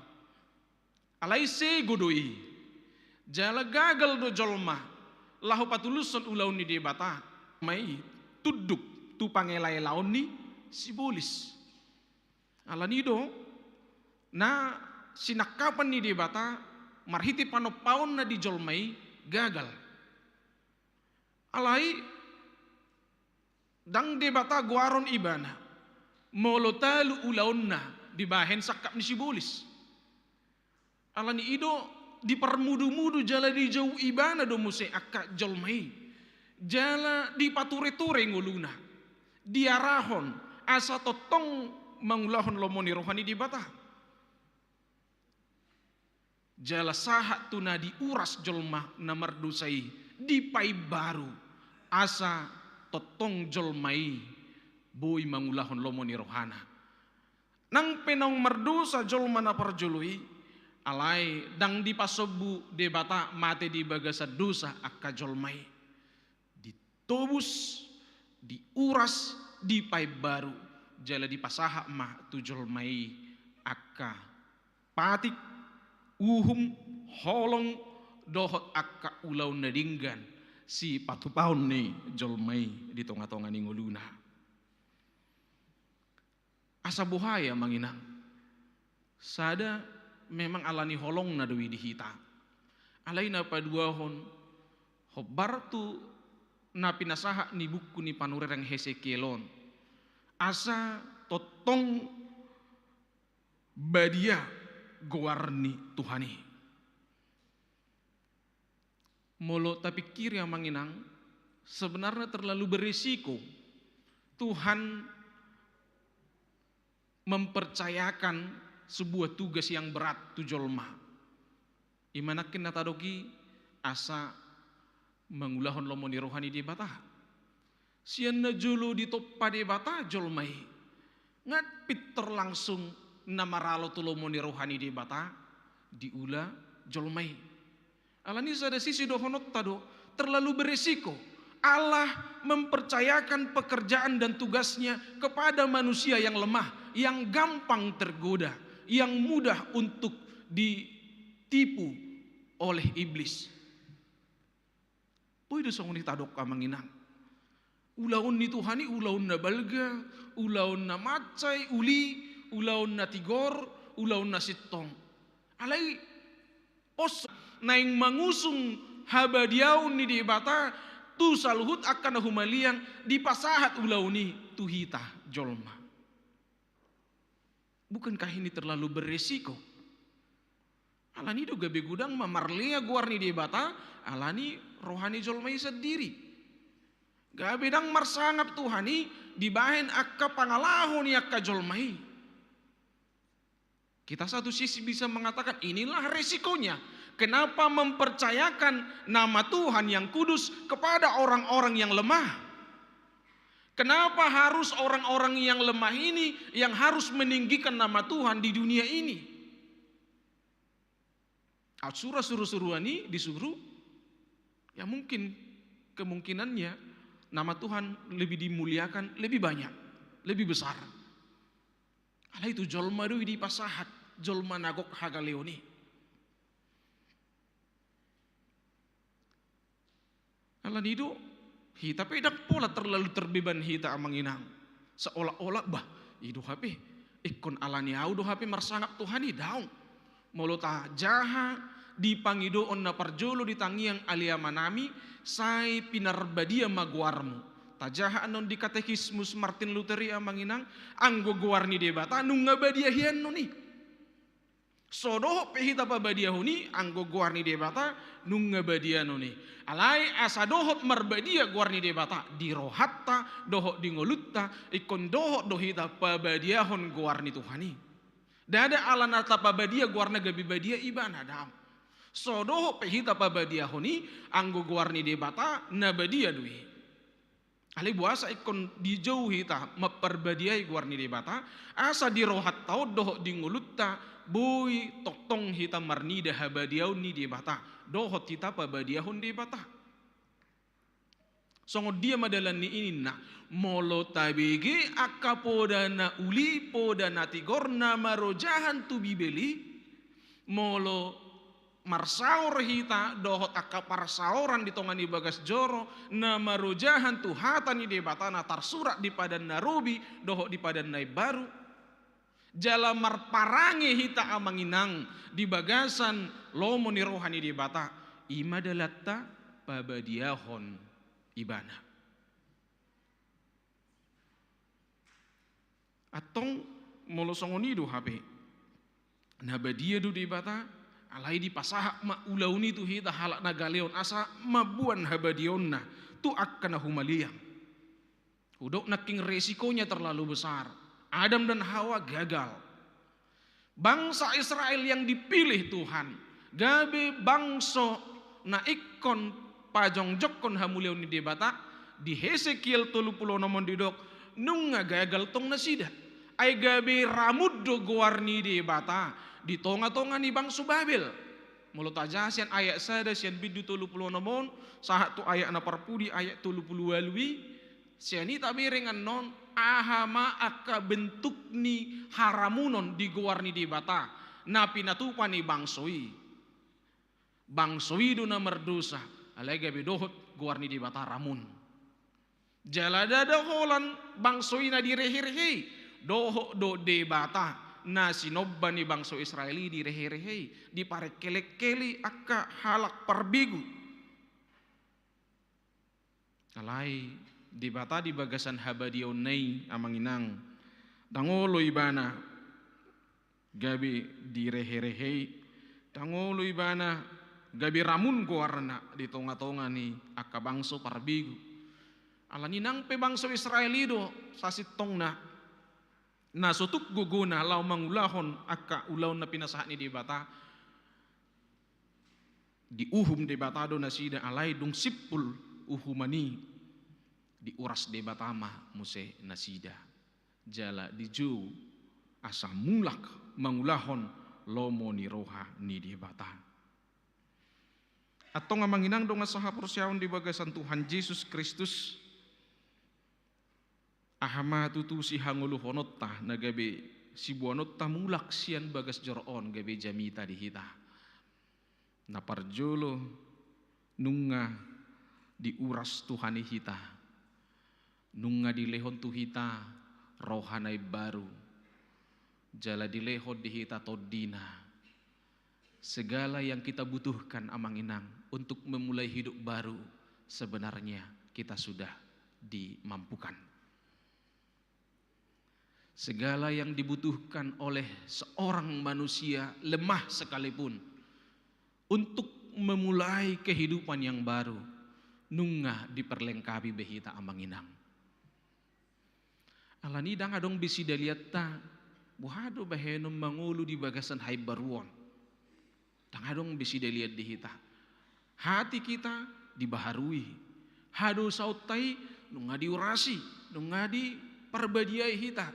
Alai se godoi. Jala gagal do jolma. Laho patuluson ulau ni di bata. Mai tuduk tu pangelai laon ni sibolis. Alanido na sinakapan ni di bata marhiti panopaon na di jolmai gagal. Alai dang debata guaron ibana molotalu ulaonna dibahen sakap ni sibolis. Alani ido dipermudu-mudu jala di jauh ibana do muse akka jolmai. Jala dipature-ture nguluna. Diarahon asa totong mangulahon lomoni rohani di bata. Jala sahat tuna diuras jolma na mardusai dipai baru asa totong jolmai boy mangulahon lomoni rohana. Nang penong mardosa jolma na parjului alai dang dipasobu debata mate di bagasa dosa akka jolmai ditobus diuras dipai baru jala dipasaha ma tu jolmai akka patik uhum holong dohot akka ulau nadinggan si patupaun ni jolmai di tonga-tonga ni nguluna. Asa buhaya manginang sada memang alani holong na dewi di hita alai na paduahon hobartu na pinasaha ni buku ni panurerang Hesekielon asa totong badia gowarni Tuhani. Molo tapi kiri yang manginang sebenarnya terlalu berisiko Tuhan mempercayakan sebuah tugas yang berat tu jolma. Imanakin natadoki asa mengulahon lomoni rohani di bata. Sian na julu di toppa di bata jolmai. Ngat piter langsung namaralo tu lomoni rohani di bata diula jolmai. Alani sada sisi dohonot tado terlalu berisiko. Allah mempercayakan pekerjaan dan tugasnya kepada manusia yang lemah, yang gampang tergoda, yang mudah untuk ditipu oleh iblis. Poi do songoni tadok kamanginang. Ulaun ni Tuhani ulaun na balga, ulaun na macai, ulaun na tigor, ulaun na sitong. Alai os naing mangusung habadiaun ni di bata tu saluhut akan humaliang di pasahat ulauni tuhita jolma. Bukankah ini terlalu beresiko? Alani do gabe gudang mamarlia guarni di bata, alani rohani jolmai sendiri. Gabe dang marsangap Tuhani dibahen akka pangalahon ni akka jolmai. Kita satu sisi bisa mengatakan inilah resikonya. Kenapa mempercayakan nama Tuhan yang kudus kepada orang-orang yang lemah? Kenapa harus orang-orang yang lemah ini yang harus meninggikan nama Tuhan di dunia ini? Surah suruh-suruhan ini disuruh, ya mungkin kemungkinannya nama Tuhan lebih dimuliakan, lebih banyak, lebih besar. Ala itu jolma doi di pasahat, jolma nagok hagaleoni. Ala nido hita pedang pola terlalu terbeban hita amanginang. Seolah-olah bah ido hape ikon alani au do hape marsangap Tuhan ni daung. Molota jaha di pangido onna parjolo di tangiang alia manami sai pinarbadia maguarmu. Tajaha anon di katekismus Martin Lutheri amanginang anggo guarni debata nunga badia hian noni. Sodoh pehita pa badia huni anggo guarni debata nunga badia noni. Alai asadohot marbadia guarni debata dirohatta dohot dingolutta ikon dohot dohita pa badia hon guarni Tuhani. Dada alana tapa badia guarna gabi badia ibana dam. Sodoh pehita pa badia honi anggo guarni debata na badia dui. Ali buasa ikon dijauhi ta maperbadiai guarni debata asa dirohat tau doh dingulutta boy toktong hita marnida habadiau ni debata dohot hita pa badiahun debata. Songo dia madalan ni ini na molo tabege akapoda na uli poda na tigorna marojahan tu bibeli molo marsaur hita dohot akapar sauran di tongani bagas joro na marojahan tu hatani debatana tarsurat di padan narubi dohot di padan nai baru jala marparange hita amanginang di bagasan lomo ni rohani debata imadalatta pabadiahon ibana atong molosongoni do hape nabadia do debata alai di pasaha ma ulauni tu hita halak nagaleon asa mabuan habadionna tu akan humaliang. Udok naking resikonya terlalu besar. Adam dan Hawa gagal. Bangsa Israel yang dipilih Tuhan, gabe bangso na ikon pajongjokon hamuleon ni debata di Hesekiel 30 nomon didok nunga gagal tong nasida. Ai gabe ramuddo guarni debata di tonga-tonga ni bangsa Babel. Mulut aja sian ayat sada sian bidu 30 nomon sahat tu ayat na parpudi ayat 30 walui siani tabirengan non ahama aka bentuk ni haramunon di guarni di bata napi natupa ni bangsoi do na merdosa alega bedohot guarni di bata ramun jalada holan bangsoi na direhe-rehe doho do de bata na sinobba ni bangsa Israeli di rehe-rehe di pare kelek-keli akka halak perbigu alai di bata di bagasan habadionai amanginang dangolo ibana gabi di rehe-rehe dangolo ibana gabi ramun guarna di tonga-tonga ni akka bangsa perbigu alaninang pe bangsa Israeli do sasitong na sutuk guguna lau mangulahon akka ulaw na pinasahan ni debata di uhum debatado na sida alay dung sipul uhumani di uras debatama muse nasida jala di ju asa mulak mangulahon lomo ni roha ni debata atau ngamanginang dong asaha persyawan di bagasan Tuhan Yesus Kristus ahama tutu si hangulu honotta nagabe si buanotta mulak sian bagas joron gabe jamita di hita na parjolo nunga diuras Tuhani hita nunga dilehon tu hita rohanai baru jala dilehon di hita todina segala yang kita butuhkan amanginang untuk memulai hidup baru sebenarnya kita sudah dimampukan. Segala yang dibutuhkan oleh seorang manusia lemah sekalipun untuk memulai kehidupan yang baru nunga diperlengkapi behita amanginang. Alani dang adong bisi daliatta buhado bahenum mangulu di bagasan hai baruon. Tangadong bisi dilihat di hita. Hati kita dibaharui. Hado sautai nunga diurasi, nunga di perbadiai hita.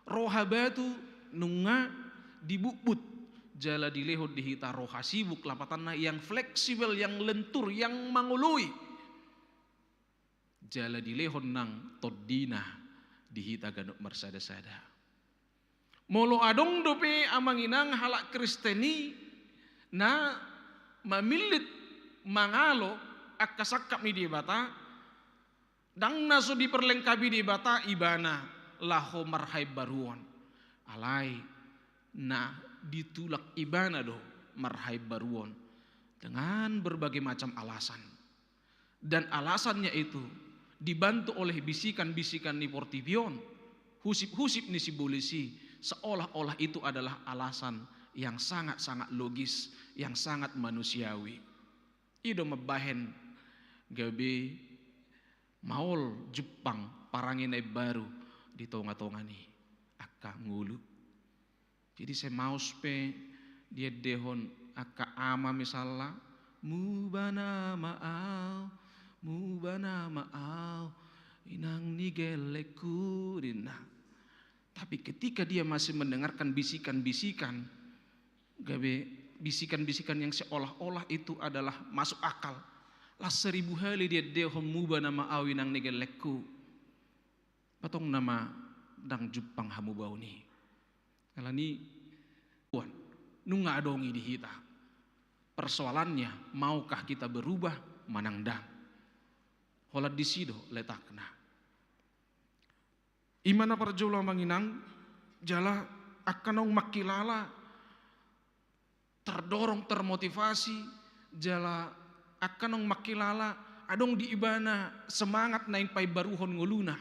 Roha batu nunga dibukbut. Jala dilehot di hita roha sibuk lapatanna yang fleksibel, yang lentur, yang mangului. Jala dilehon nang toddina di hita ganuk mersada-sada. Molo adong dope amanginang halak Kristeni na mamilit mangalo akasakap ni di bata dang naso diperlengkapi di bata ibana laho marhai baruon alai na ditulak ibana do marhai baruon dengan berbagai macam alasan, dan alasannya itu dibantu oleh bisikan-bisikan ni portivion, husip-husip ni si bolisi, seolah-olah itu adalah alasan yang sangat-sangat logis, yang sangat manusiawi. Ido mebahen gabe maul Jepang paranginai baru di tonga-tongani akka ngulu. Jadi saya maus pe dia dehon akka ama misalnya mubana maau inang nigeleku dina. Tapi ketika dia masih mendengarkan bisikan-bisikan gabe bisikan-bisikan yang seolah-olah itu adalah masuk akal. Lah 1000 kali dia dehom muba nama awi nang negelekku. Patong nama dang Jepang hamu bau ni. Kalani puan nunga adongi di hita. Persoalannya maukah kita berubah manang dang. Holat di sido letakna. Imana parjola manginang jala akanong makilala terdorong termotivasi jala akanong makilala adong di ibana semangat nain pai baruhon nguluna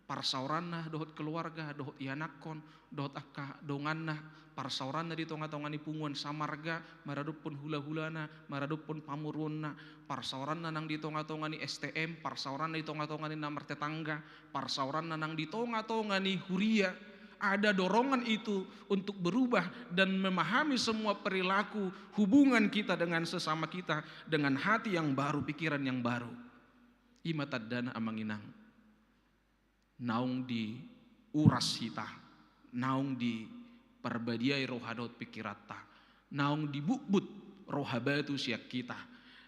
parsauranna dohot keluarga dohot ianakon dohot akka donganna parsauranna di tonga-tongani punguan samarga maradop pun hula-hulana maradop pun pamurunna parsauranna nang di tonga-tongani STM parsauranna di tonga-tongani namar tetangga parsauranna nang di tonga-tongani huria. Ada dorongan itu untuk berubah dan memahami semua perilaku hubungan kita dengan sesama kita dengan hati yang baru, pikiran yang baru. Imatadana amanginang naung di uras hita, naung di perbadiai rohadot pikirata, naung di bukbut rohabatu siak kita.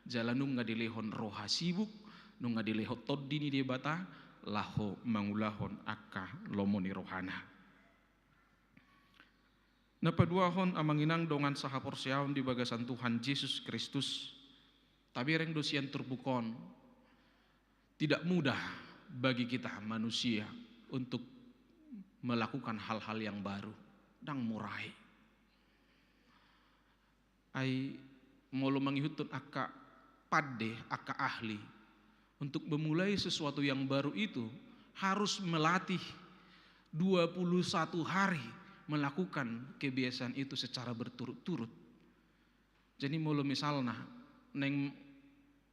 Jalanung ngadilehon roha sibuk, nung ngadilehon toddini di bata, laho mangulahon akka lomoni rohana. Napaduahon amanginang dongan sahaporsiaon di bagasan Tuhan Yesus Kristus. Tapi reng dosian terbukon tidak mudah bagi kita manusia untuk melakukan hal-hal yang baru dan murai. Ai molo mangihutun akka pade akka ahli untuk memulai sesuatu yang baru itu harus melatih 21 hari melakukan kebiasaan itu secara berturut-turut. Jadi mulu misalnya neng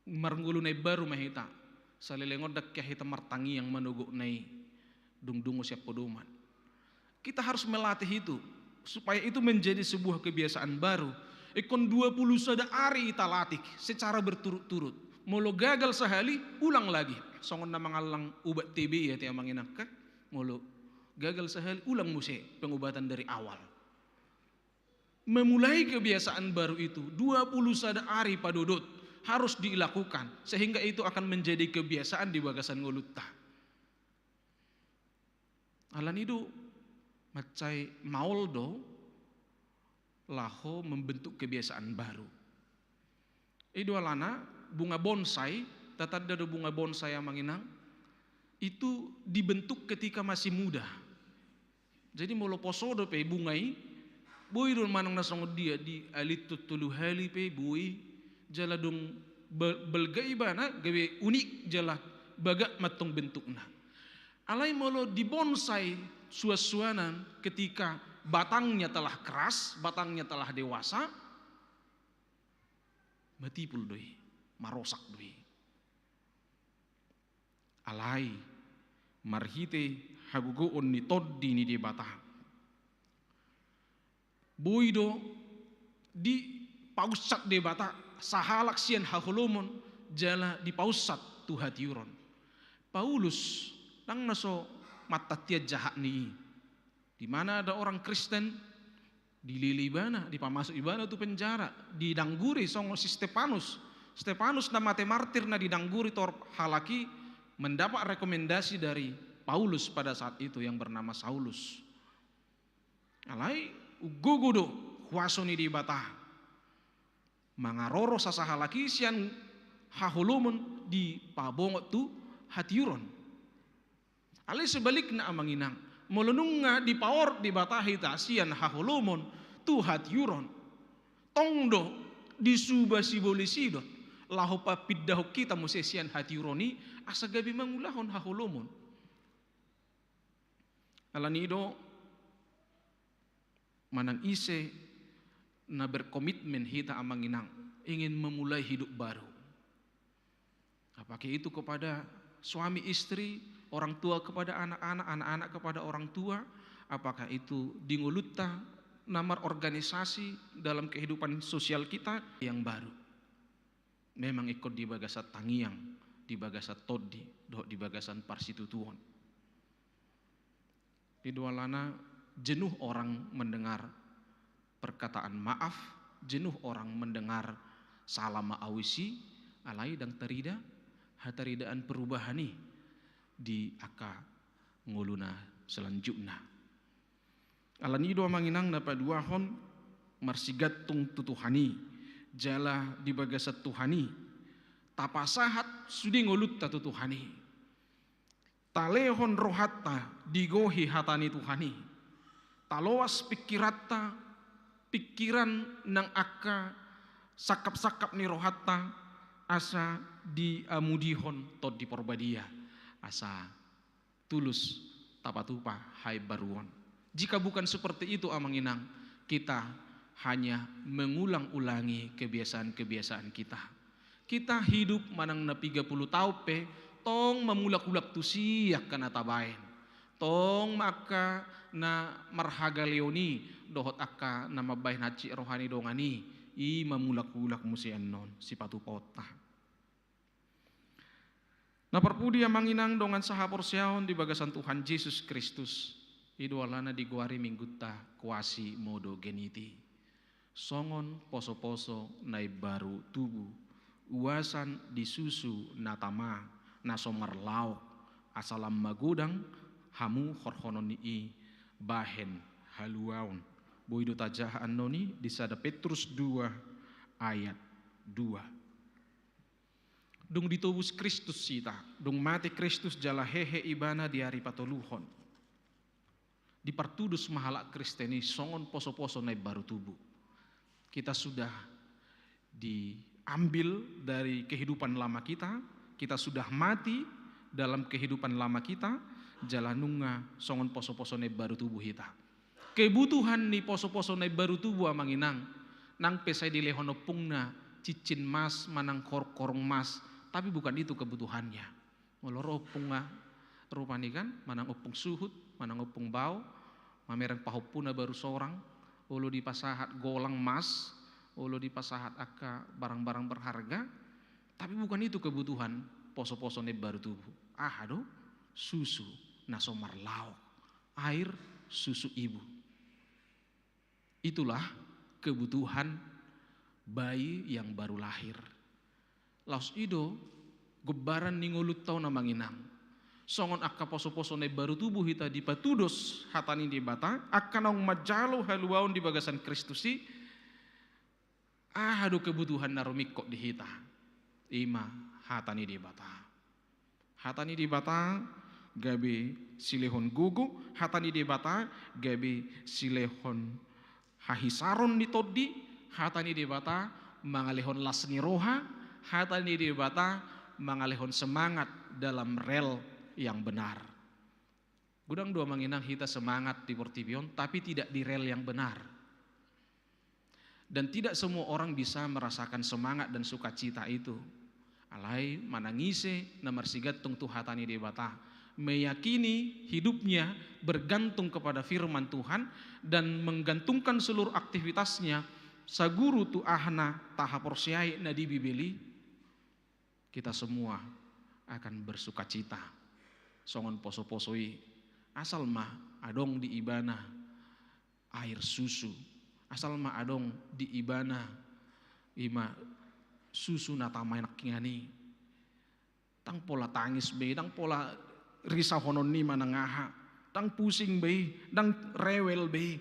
marnggulu nai baru mahita salilengon dak hita martangi yang menuguk nai dung-dungu siap podoman. Kita harus melatih itu supaya itu menjadi sebuah kebiasaan baru. Ikon 20 hari kita latih secara berturut-turut. Mulu gagal sehali ulang lagi. Songon na mangalang ubat TB ya ti amanginak ka. Mulu gagal sehari ulang musik pengobatan dari awal. Memulai kebiasaan baru itu 21 hari padudut harus dilakukan sehingga itu akan menjadi kebiasaan di bagasan ngulutta. Alan itu macai mauldo laho membentuk kebiasaan baru. Itu alana bunga bonsai, tatad ada bunga bonsai yang manginang itu dibentuk ketika masih muda. Jadi molo posodo pe bungai, boy don manang nasong dia di alit tutulu hali pe boy jala dong belgai bana gawe unik jala baga matong bentukna. Alai molo di bonsai suas-suanan ketika batangnya telah keras, batangnya telah dewasa, matipul doi, marosak doi. Alai marhite hagugoon ni toddi ni di bata boido di pausat de bata sahalak sian hahulomon jala di pausat tu hatiuron. Paulus nang naso matatia jahat ni, di mana ada orang Kristen dililibana, dipamasuk ibana tu penjara, didangguri songo si Stefanus. Stefanus na mate martir na didangguri tor halaki mendapat rekomendasi dari Paulus pada saat itu yang bernama Saulus. Alai ugugudo huasoni di bata mangaroro sasahalaki sian hahulumon di pabongot tu hatiuron. Alai sebaliknya amanginang melununga di paor di bata hita sian hahulumon tu hatiuron. Tongdo di suba sibolisido lahu papiddahu kita musesian hatiuroni asa gabi mangulahon hahulumon. Alanido manang ise na berkomitmen hita amanginang ingin memulai hidup baru. Apakah itu kepada suami istri, orang tua kepada anak-anak, anak-anak kepada orang tua, apakah itu di ngulutta namar organisasi dalam kehidupan sosial kita yang baru. Memang ikut di bagasat tangiang, di bagasat todi, di bagasan parsitutuon. Di dua lana jenuh orang mendengar perkataan maaf, jenuh orang mendengar salam ma'awisi, alai dan terida hataridaan perubahani di aka nguluna selanjutnya. Alanido manginang dapat dua hon marsigatung tutuhani, jala di bagasat tuhani, tapasahat sudi ngulut tutuhani. Talehon rohatta digohi hatani tuhani, taloas pikiratta pikiran nang aka sakap-sakap ni rohatta asa di amudihon tod di porbadia asa tulus tapatupa hai baruon. Jika bukan seperti itu amanginang, kita hanya mengulang-ulangi kebiasaan-kebiasaan kita. Kita hidup manang na 30 tahun pe tong memulak-ulak tu siyak kana tabaen. Tong maka na marhaga leoni dohot akka na mabahin haji rohani dongani i memulak-ulak musian non si patu pota. Na perpudi manginang dongan sahapor siaon di bagasan Tuhan Yesus Kristus idualana di guari minggutta kuasi modo geniti. Songon poso-poso nai baru tubuh uasan disusu natama nasomar lauk asalam magudang hamu horhonon ni bahen haluaun boido tajahan noni di sada Petrus 2 ayat 2. Dung ditobus Kristus sita, dung mati Kristus jala hehe ibana di hari patoluhon. Dipartudus mahala Kristeni songon poso-poso nai baru tubuh. Kita sudah diambil dari kehidupan lama kita, kita sudah mati dalam kehidupan lama kita, jalanunga songon poso-poso nai baru tubuh kita. Kebutuhan ni poso-poso nai baru tubuh amanginang, nang pesai dilehonopungna cicin mas manang korong mas, tapi bukan itu kebutuhannya. Moloro opunga rupani kan, manang opung suhut, manang opung bau, mamerang pahopuna baru seorang, ulu di pasahat golang mas, ulu di pasahat aka barang-barang berharga, tapi bukan itu kebutuhan poso-poso ne baru tubuh. Aduh, susu nasomar lauk, air susu ibu. Itulah kebutuhan bayi yang baru lahir. Laos ido gebaran ningulut tau namanginang. Songon akka poso-poso ne baru tubuh hita di patudos hatani di bata akan ong majalo haluaun di bagasan Kristusi. Aduh kebutuhan narumikok di hita. Ima hatani di bata. Hatani di bata gabe silehon gugu, hatani di bata gabe silehon hahisaron di todi, hatani di bata mangalehon lasni roha, hatani di bata mangalehon semangat dalam rel yang benar. Gudang dua manginang hita semangat di Portibion tapi tidak di rel yang benar. Dan tidak semua orang bisa merasakan semangat dan sukacita itu. Alai manangise namar sigat tung tu hatani di bata meyakini hidupnya bergantung kepada firman Tuhan dan menggantungkan seluruh aktivitasnya saguru tu ahna tahaporsiai na di Bibeli, kita semua akan bersuka cita. Songon poso-posoi asal mah adong di ibana air susu, asal mah adong di ibana ima susu natama enak ngani, tang pola tangis be, tang pola risau honon ni manangaha, tang pusing be, tang rewel be,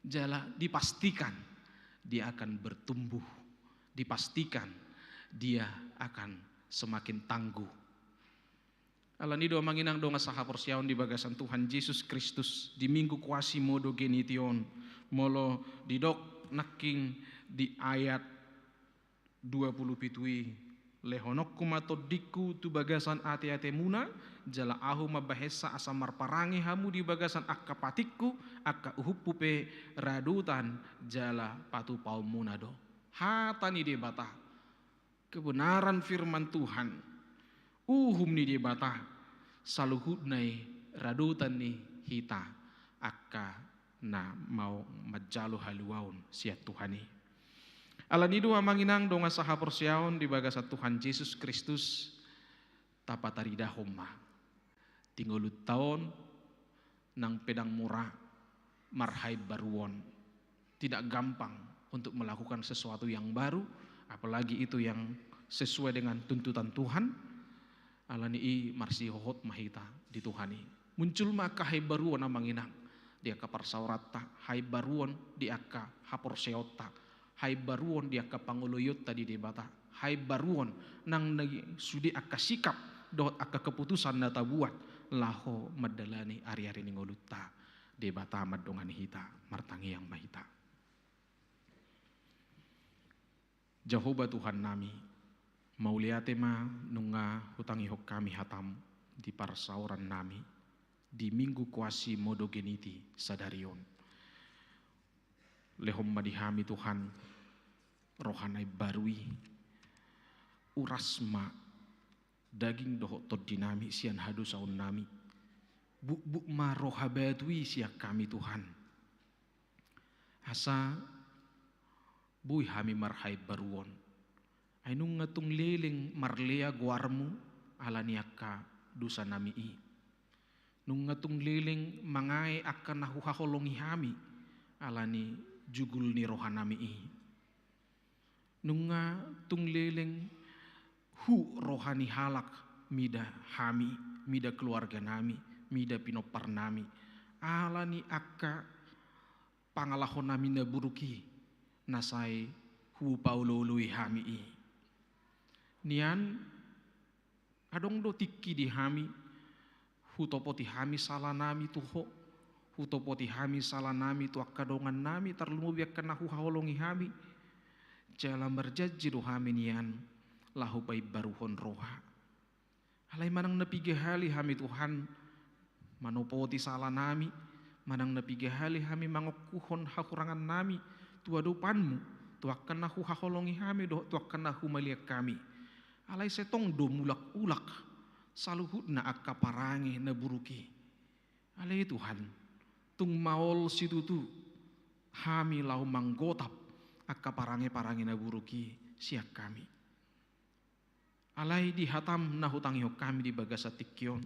jala dipastikan dia akan bertumbuh, dipastikan dia akan semakin tangguh. Alani doa manginang doa saha porsiaon di bagasan Tuhan Yesus Kristus di minggu kuasi modo genition molo didok naking di ayat 20 pitui lehonok kumato diku tu bagasan ate-ate muna jala ahu mabahesa asa marparangi hamu di bagasan akka patikku akka uhupupe radutan jala patu paum munado hatani di bata kebenaran firman Tuhan ni di bata saluhut nai radutan ni hita akka na mau majalu haluaun siat Tuhani. Alani dua manginang donga saha porsiaon di bagasa Tuhan Yesus Kristus tapatarida homma. Tinggolut tahun nang pedang murah marhai baruon. Tidak gampang untuk melakukan sesuatu yang baru, apalagi itu yang sesuai dengan tuntutan Tuhan. Alani i marsi hohot mahita di Tuhani. Muncul maka hai baruon amanginang. Dia kapar saurata hai baruon di akka hapor seota. Hai baruon di akka panguluyot tadi debata. Hai baruon nang sudi akka sikap dohot akka keputusan nata buat laho madalani ari-ari ningolutta debata madongan hita martangi yang mahita. Jehovah Tuhan nami mauliate ma nunga hutangi hok kami hatam di parsauran nami di minggu kuasi modo geniti sadarion. Lehom madihami Tuhan rohanai barui urasma daging dohok tod dinami sian hadu saun nami buk ma rohabadui siak kami Tuhan asa bui hami marhai baruon ainung ngatung liling marlea guarmu alani akka dusa nami i nung ngatung liling mangai akan nahu haholongi hami alani jugul ni rohanami i nung ngatung liling hu rohani halak mida hami mida keluarga nami mida pinopar nami alani akka pangalahon nami na buruki nasai hu paulului hami i nian adong do tiki di hami hutopoti hami salah nami tuho hutopoti hami salah nami tu akadongan nami terlumubiak kena hu haolongi hami jalan berjanji do hami nian lahu bai baruhon roha alai manang nepige hali hami Tuhan manopoti salah nami manang nepige hali hami mangokuhon hakurangan nami tua dopanmu tu akan nahu haholongi hami do tu akan nahu maliak kami alai setong do mulak-ulak saluhut na akka parangi na buruki alai Tuhan tung maol situtu hami lau manggotap akka parangi na buruki siak kami alai di hatam na hutangi hok kami di bagasa tikyon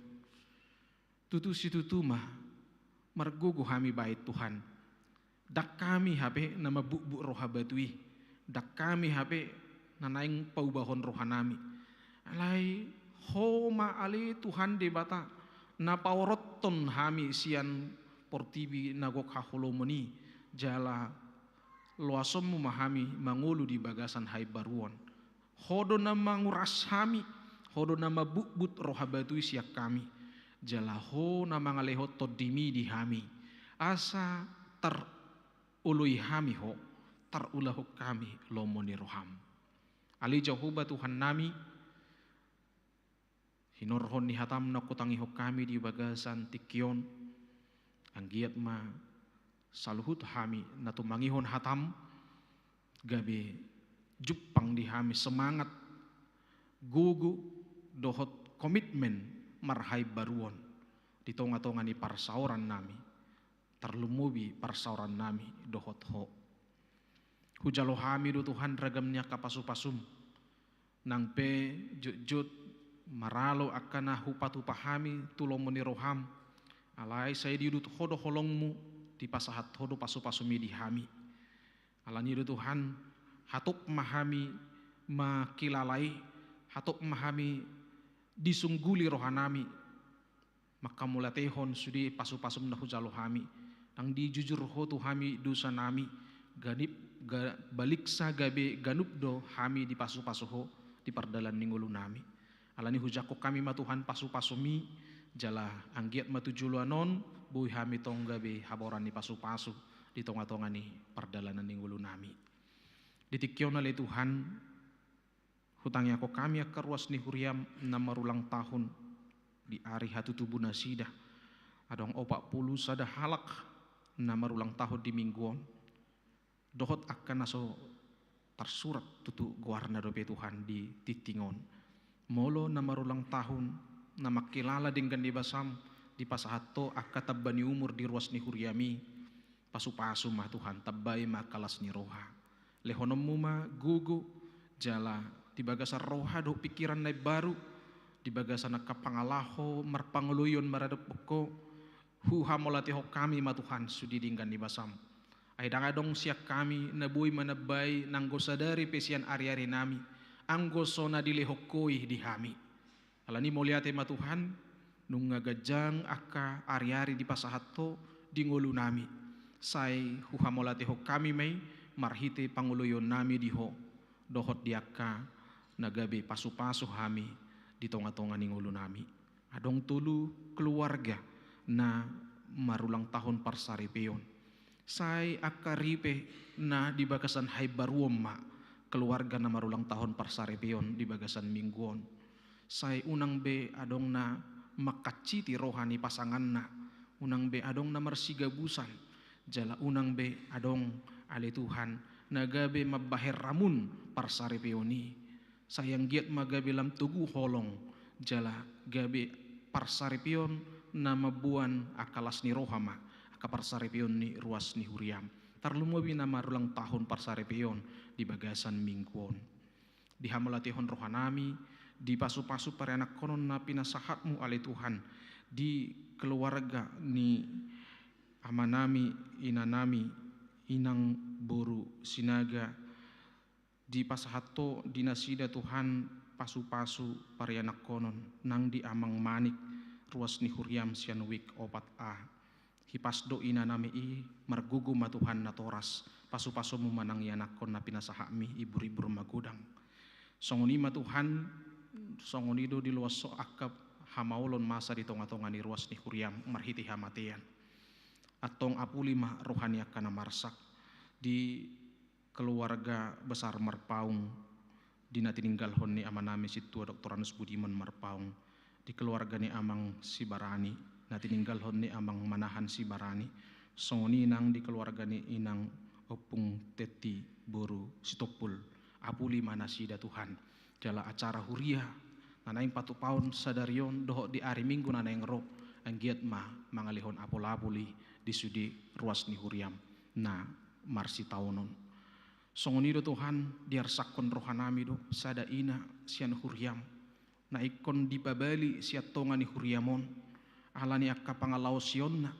tutu situtu mah margogo hami bait Tuhan dak kami habe nama buk-buk roha batui dak kami habe nanaing paubahon rohanami alai homa ali Tuhan de bata na paoroton hami sian portibi nagok haholomoni jala loasomu mahami mangulu di bagasan hai baruon hodo nama nguras hami hodo nama buk-buk roha batui siak kami jala ho nama ngaleho todimi di hami asa ului hami ho tarulahu kami lomoni roham ali Jehovah Tuhan nami hinorhon ni hatam na kutangi ho kami di bagasan tikyon anggiat ma saluhut hami na tumangihon hatam gabe jupang di hami semangat gugu dohot komitmen marhai baruon di tonga-tonga ni parsauran nami terlumubi parsauran nami dohot ho hujalo hami do Tuhan ragamnya kapasu-pasum nang pe jut-jut maralo akana hupatu pahami tulong meniroham alai saya didut hodo holongmu di pasahat hodo pasu-pasumi di hami alani do Tuhan hatuk mahami makilalai hatuk mahami disungguli rohanami maka mulatehon sudi pasu-pasum na hujalo hami ang di jujur ho tu hami dosa nami ganip baliksa gabe ganup do hami di pasu-pasu ho di pardalan ningulu nami alani hujako kami matuhan pasu-pasumi jala anggiat matujuluanon buhi hami tong gabe haboran ni pasu-pasu di tonga-tonga ni pardalanan ningulu nami ditikyo na le Tuhan hutangnya ko kami akaruas ni huriam na marulang tahun di hari hatutubu nasida adong 40 sada halak na marulang tahun di mingguon dohot akan naso tersurat tutu guarna dope Tuhan di titingon molo na marulang tahun na makilala dengan di basam di pasahato akka tabbani umur di ruas ni huriami pasu-pasu mah Tuhan tabbay makalas ni roha lehonommu ma gugu jala di bagasan roha do pikiran na baru di bagasan nakapangalaho marpanguluyon maradepoko huha molatiho kami ma Tuhan sudi dinggan di basam ay dangadong siak kami nabuy manabay nanggo sadari pesian ari-ari nami anggo sona dilehokoi di hami alani moliate ma Tuhan nung ngagajang akka ari-ari di pasahato di ngulu nami say huha molatiho kami may marhite panguluyon nami diho dohot diaka nagabe pasu-pasu hami di tonga-tonga ning ulo nami adong tulu keluarga na marulang tahun parsaripeon say akaripe na di bagasan hay baruom ma keluarga na marulang tahun parsaripeon di bagasan mingguon say unang be adong na makaciti rohani pasangan na unang be adong na marsigabusan jala unang be adong ali Tuhan nagabe mabaher ramun parsaripeoni sayang giat magabe lam tugu holong jala gabe parsaripion na mabuan akalas ni rohama aka parsaripion ni ruas ni huriam tarlumubi na marulang tahun parsaripion di bagasan mingguon di hamalatihon rohanami di pasu-pasu para anak konon na pinasahatmu ali Tuhan di keluarga ni amanami inanami inang boru sinaga di pasahato dinasida Tuhan pasu-pasu parianak konon nang di amang manik ruas ni huriam sian wik opat a hipasdo ina nami i margugu ma Tuhan na toras pasu-pasu mu manang yanak kon na pinasahami ibur-ibur magudang songoni ma Tuhan songonido di luas so akap hamaulon masa di tonga-tonga ni ruas ni huriam marhiti hamatian atong apuli ma rohani akan marsak di keluarga besar Marpaung dina tininggal hon ni amanami situa Dr. Anus Budiman Marpaung di keluarga ni amang Sibarani na tininggal hon ni amang Manahan Sibarani songoni nang di keluarga ni inang Opung Teti Boru Sitopul apuli manasida Tuhan jala acara huria nanaing patupaon sadarion doho di ari minggu nanaing rob anggiat ma mangalihon apol-apuli di sudi ruas ni huriam na marsi taunon songonido Tuhan diarsakon rohanami do sada ina sian huriam na ikon dipabali siat tonga ni huriamon alani akka pangalaw sionna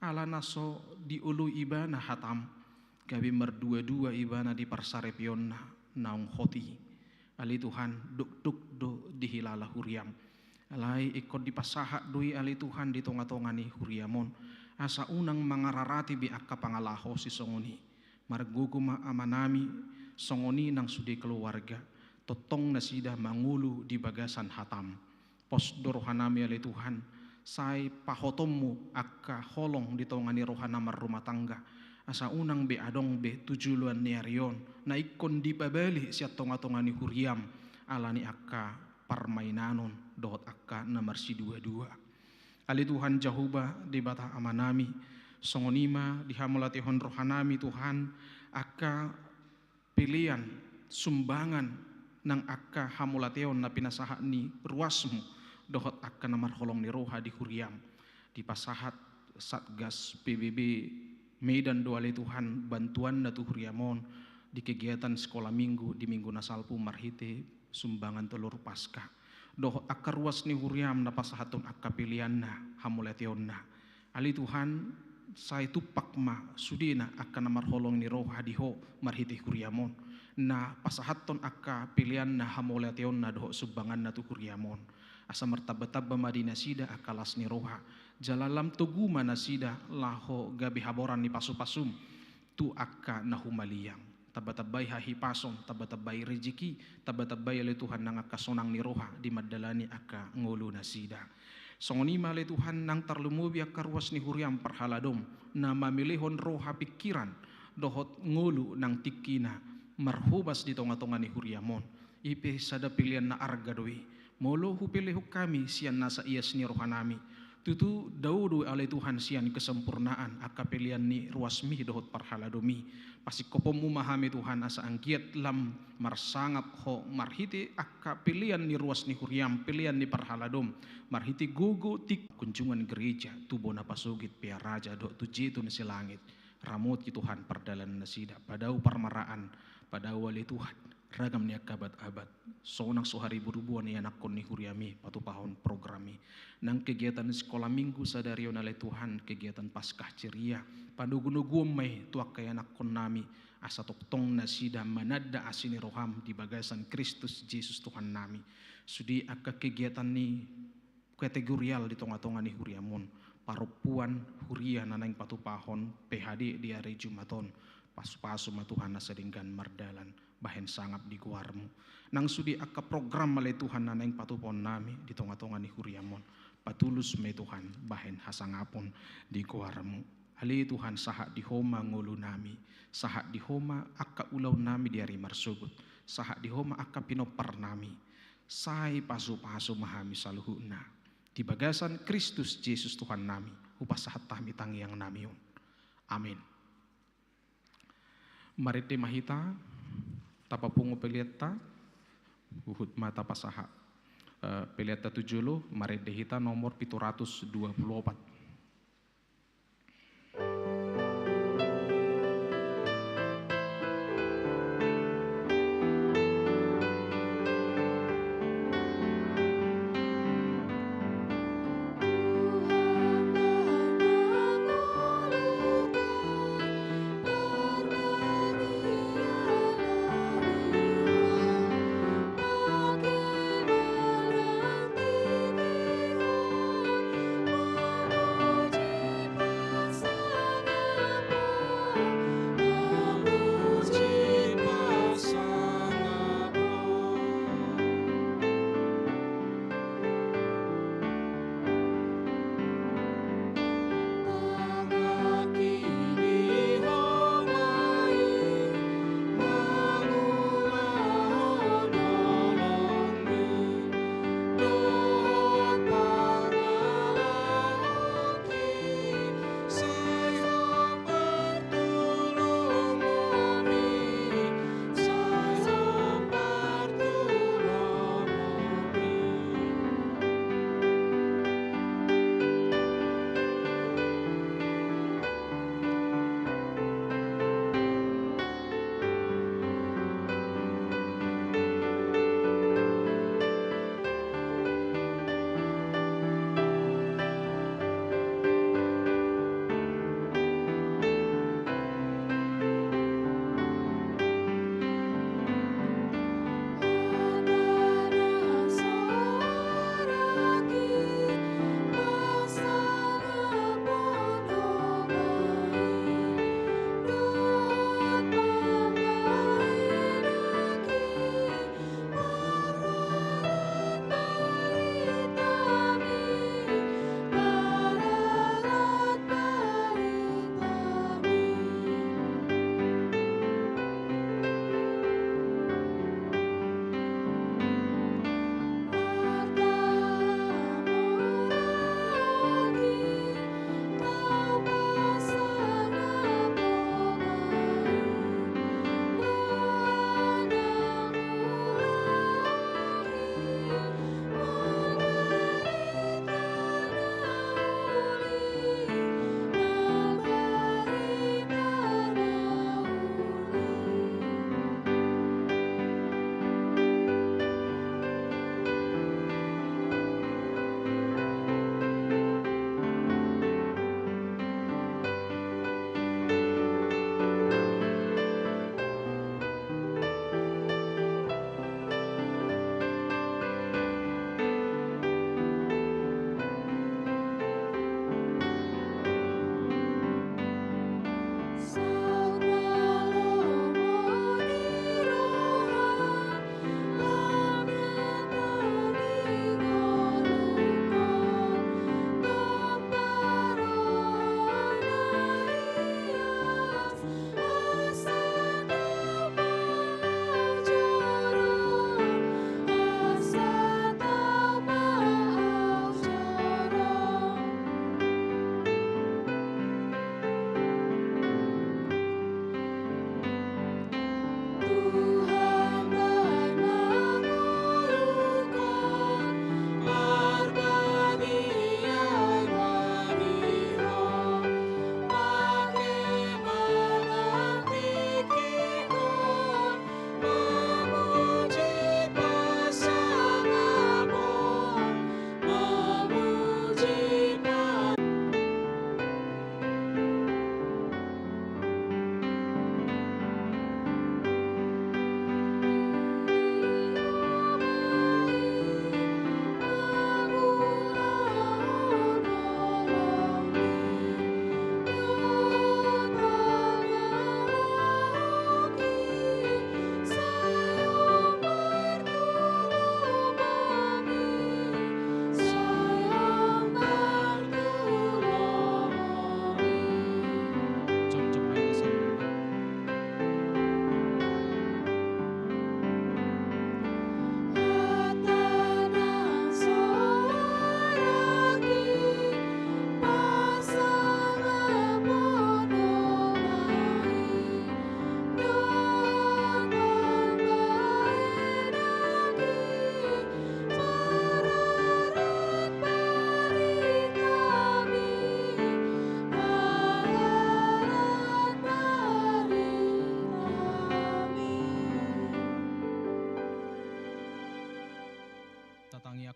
alana so diulu ibana hatam gabi merdua-dua ibana di parsarepionna naung hoti ali Tuhan duk-duk do dihilala huriam alai ikon dipasaha doi ali Tuhan di tonga-tonga ni huriamon asa unang mangararati bi akka pangalaho si songoni margugu ma amanami songoni nang sudi keluarga totong nasida mangulu di bagasan hatam pos dorohanami ali Tuhan say pahotommu akka holong di tongani rohana rumah tangga asa unang be adong be tujuluan ni arion na ikon dipabali siat tonga-tongani huriam alani akka parmainanon dohot akka namarsi dua-dua ali Tuhan jahuba di bata amanami songonima dihamulatihon rohanami Tuhan akka pilihan sumbangan nang akka hamulateon na pinasaha ni ruasmu dohot akan namar holong ni roha di Huriam di pasahat Satgas PBB Medan doale Tuhan bantuan na tu Huriamon di kegiatan sekolah minggu di minggu nasalpu marhite sumbangan telur pasca dohot akar ruas ni Huriam na pasahaton akka pilianna hamuletionna ali Tuhan saya tupak ma sudina akan namar holong ni roha diho marhite Huriamon na pasahaton akka pilihan na hamolation na doho subangan na tu Huriamon asa martaba-taba madina sida akalas ni roha jalalam tuguma na sida laho gabi haboran ni pasupasum tu akka na humaliyang tabatabay hahipason tabatabay rezeki tabatabay ali Tuhan nang akka sonang ni roha di madalani akka ngulu na sida songonima ali Tuhan nang tarlumubi akka ruas ni Huriam parhaladom na mamilihon roha pikiran dohot ngulu nang tikina marhubas di tonga-tonga ni Huriamon ipe sada pilihan na arga doi molo hupilihu kami sian nasa ias ni rohanami tutu daudu ale Tuhan sian kesempurnaan akka pilihan ni ruasmi dohot parhaladomi pasti kopom memahami Tuhan asa angkiat lam marsangap ho marhiti akka pilihan ni ruas ni Huriam pilihan ni parhaladom marhiti gugu tik kunjungan gereja tubo na pasugit pia raja do tujitu na silangit ramut ki Tuhan perdalan nasida padau parmaraan padau wali Tuhan ragam ni akabat-abad sonang suhari burubuan ni anak kon ni Huriami patupahon programi nang kegiatan sekolah minggu sadario nalai Tuhan kegiatan paskah ceria padugunugum may tuak kay anak kon nami asa toktong na sida manada asini roham di bagasan Kristus Yesus Tuhan nami sudi akka kegiatan ni kategorial di tonga-tonga ni Huriamon parupuan Huria nanang patupahon PHD di hari Jumaton pasu-pasu matuhan na sedinggan mardalan bahen sangap di guarmu nang sudi akka program malay Tuhan nanang patupon nami di tonga-tonga ni Huriamon patulus may Tuhan bahen hasangapon di guarmu ali Tuhan saha di homa ngulu nami saha di homa akka ulaw nami di hari marsugut saha di homa akka pinopar nami say pasu-pasu mahami saluhuna di bagasan Kristus Yesus Tuhan nami upasahat tahmi tangiang nami yun amin. Marite mahita tapapungo pelieta uhud mata pasaha pelieta 70 marite hita nomor 724.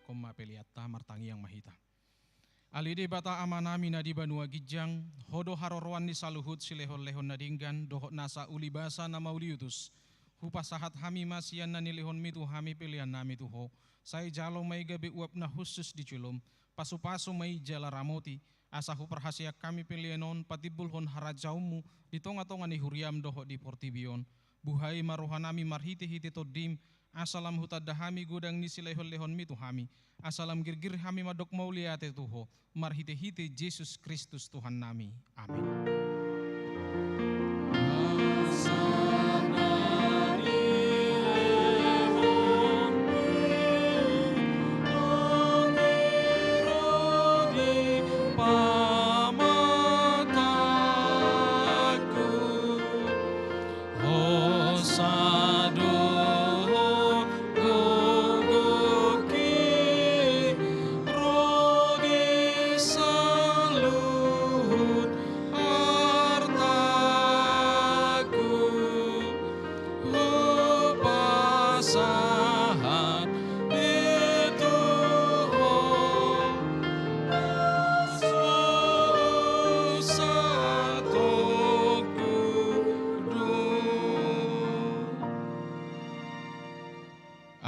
koma peliatta martangi yang mahita. Alide bata amanami na di Banua Gijang, hodo harorwan ni saluhut silehon-lehon nadinggan, dohot nasa ulibasa na mauliutus. Hupasahat hami masian na nilihon mitu hami pilihan nami tuho. Say jalong may gabi uap na khusus di culum, pasu-pasu may jala ramoti, asa huperhasiak kami pilihanon patibulhon harajaumu, di tonga-tonga ni huriam dohot di portibion. Buhay maruhanami marhiti-hiti todim, asalam hutadahami gudang ni silehon-lehon mitu hami. Asalam girgir hami madok mauliate tuho, marhite-hite Yesus Kristus Tuhan nami. Amin.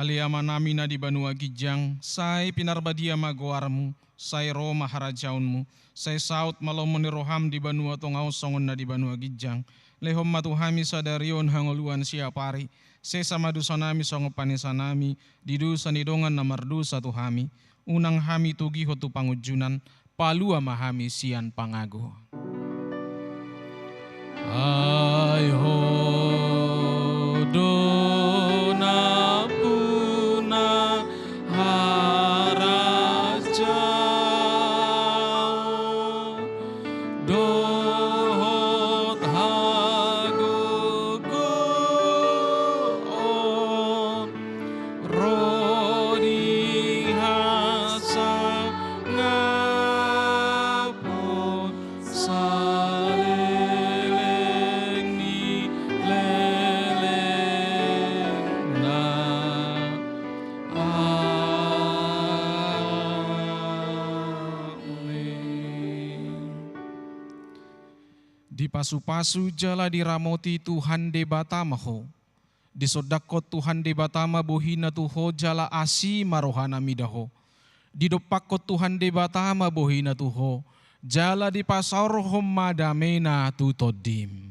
Aliama nami na di Banua Gijang, say pinarbadia magoarmu, say Roma harajaunmu, say saut malomoni roham di Banua tongau songon na di Banua Gijang, lehom matuhami sadarion hangoluan siapari, say samadusanami songopanesanami, didusa nidongan na mardusa tuhami, unang hami tugi hotu pangujunan, palua mahami sian pangago. Ay ho dona pasu-pasu jala diramoti Tuhan de batamaho. Di sodakot Tuhan de batama bohina tuho jala asi marohana midaho. Di dopakot Tuhan de batama bohina tuho. Jala di pasar hom madamena tutodim.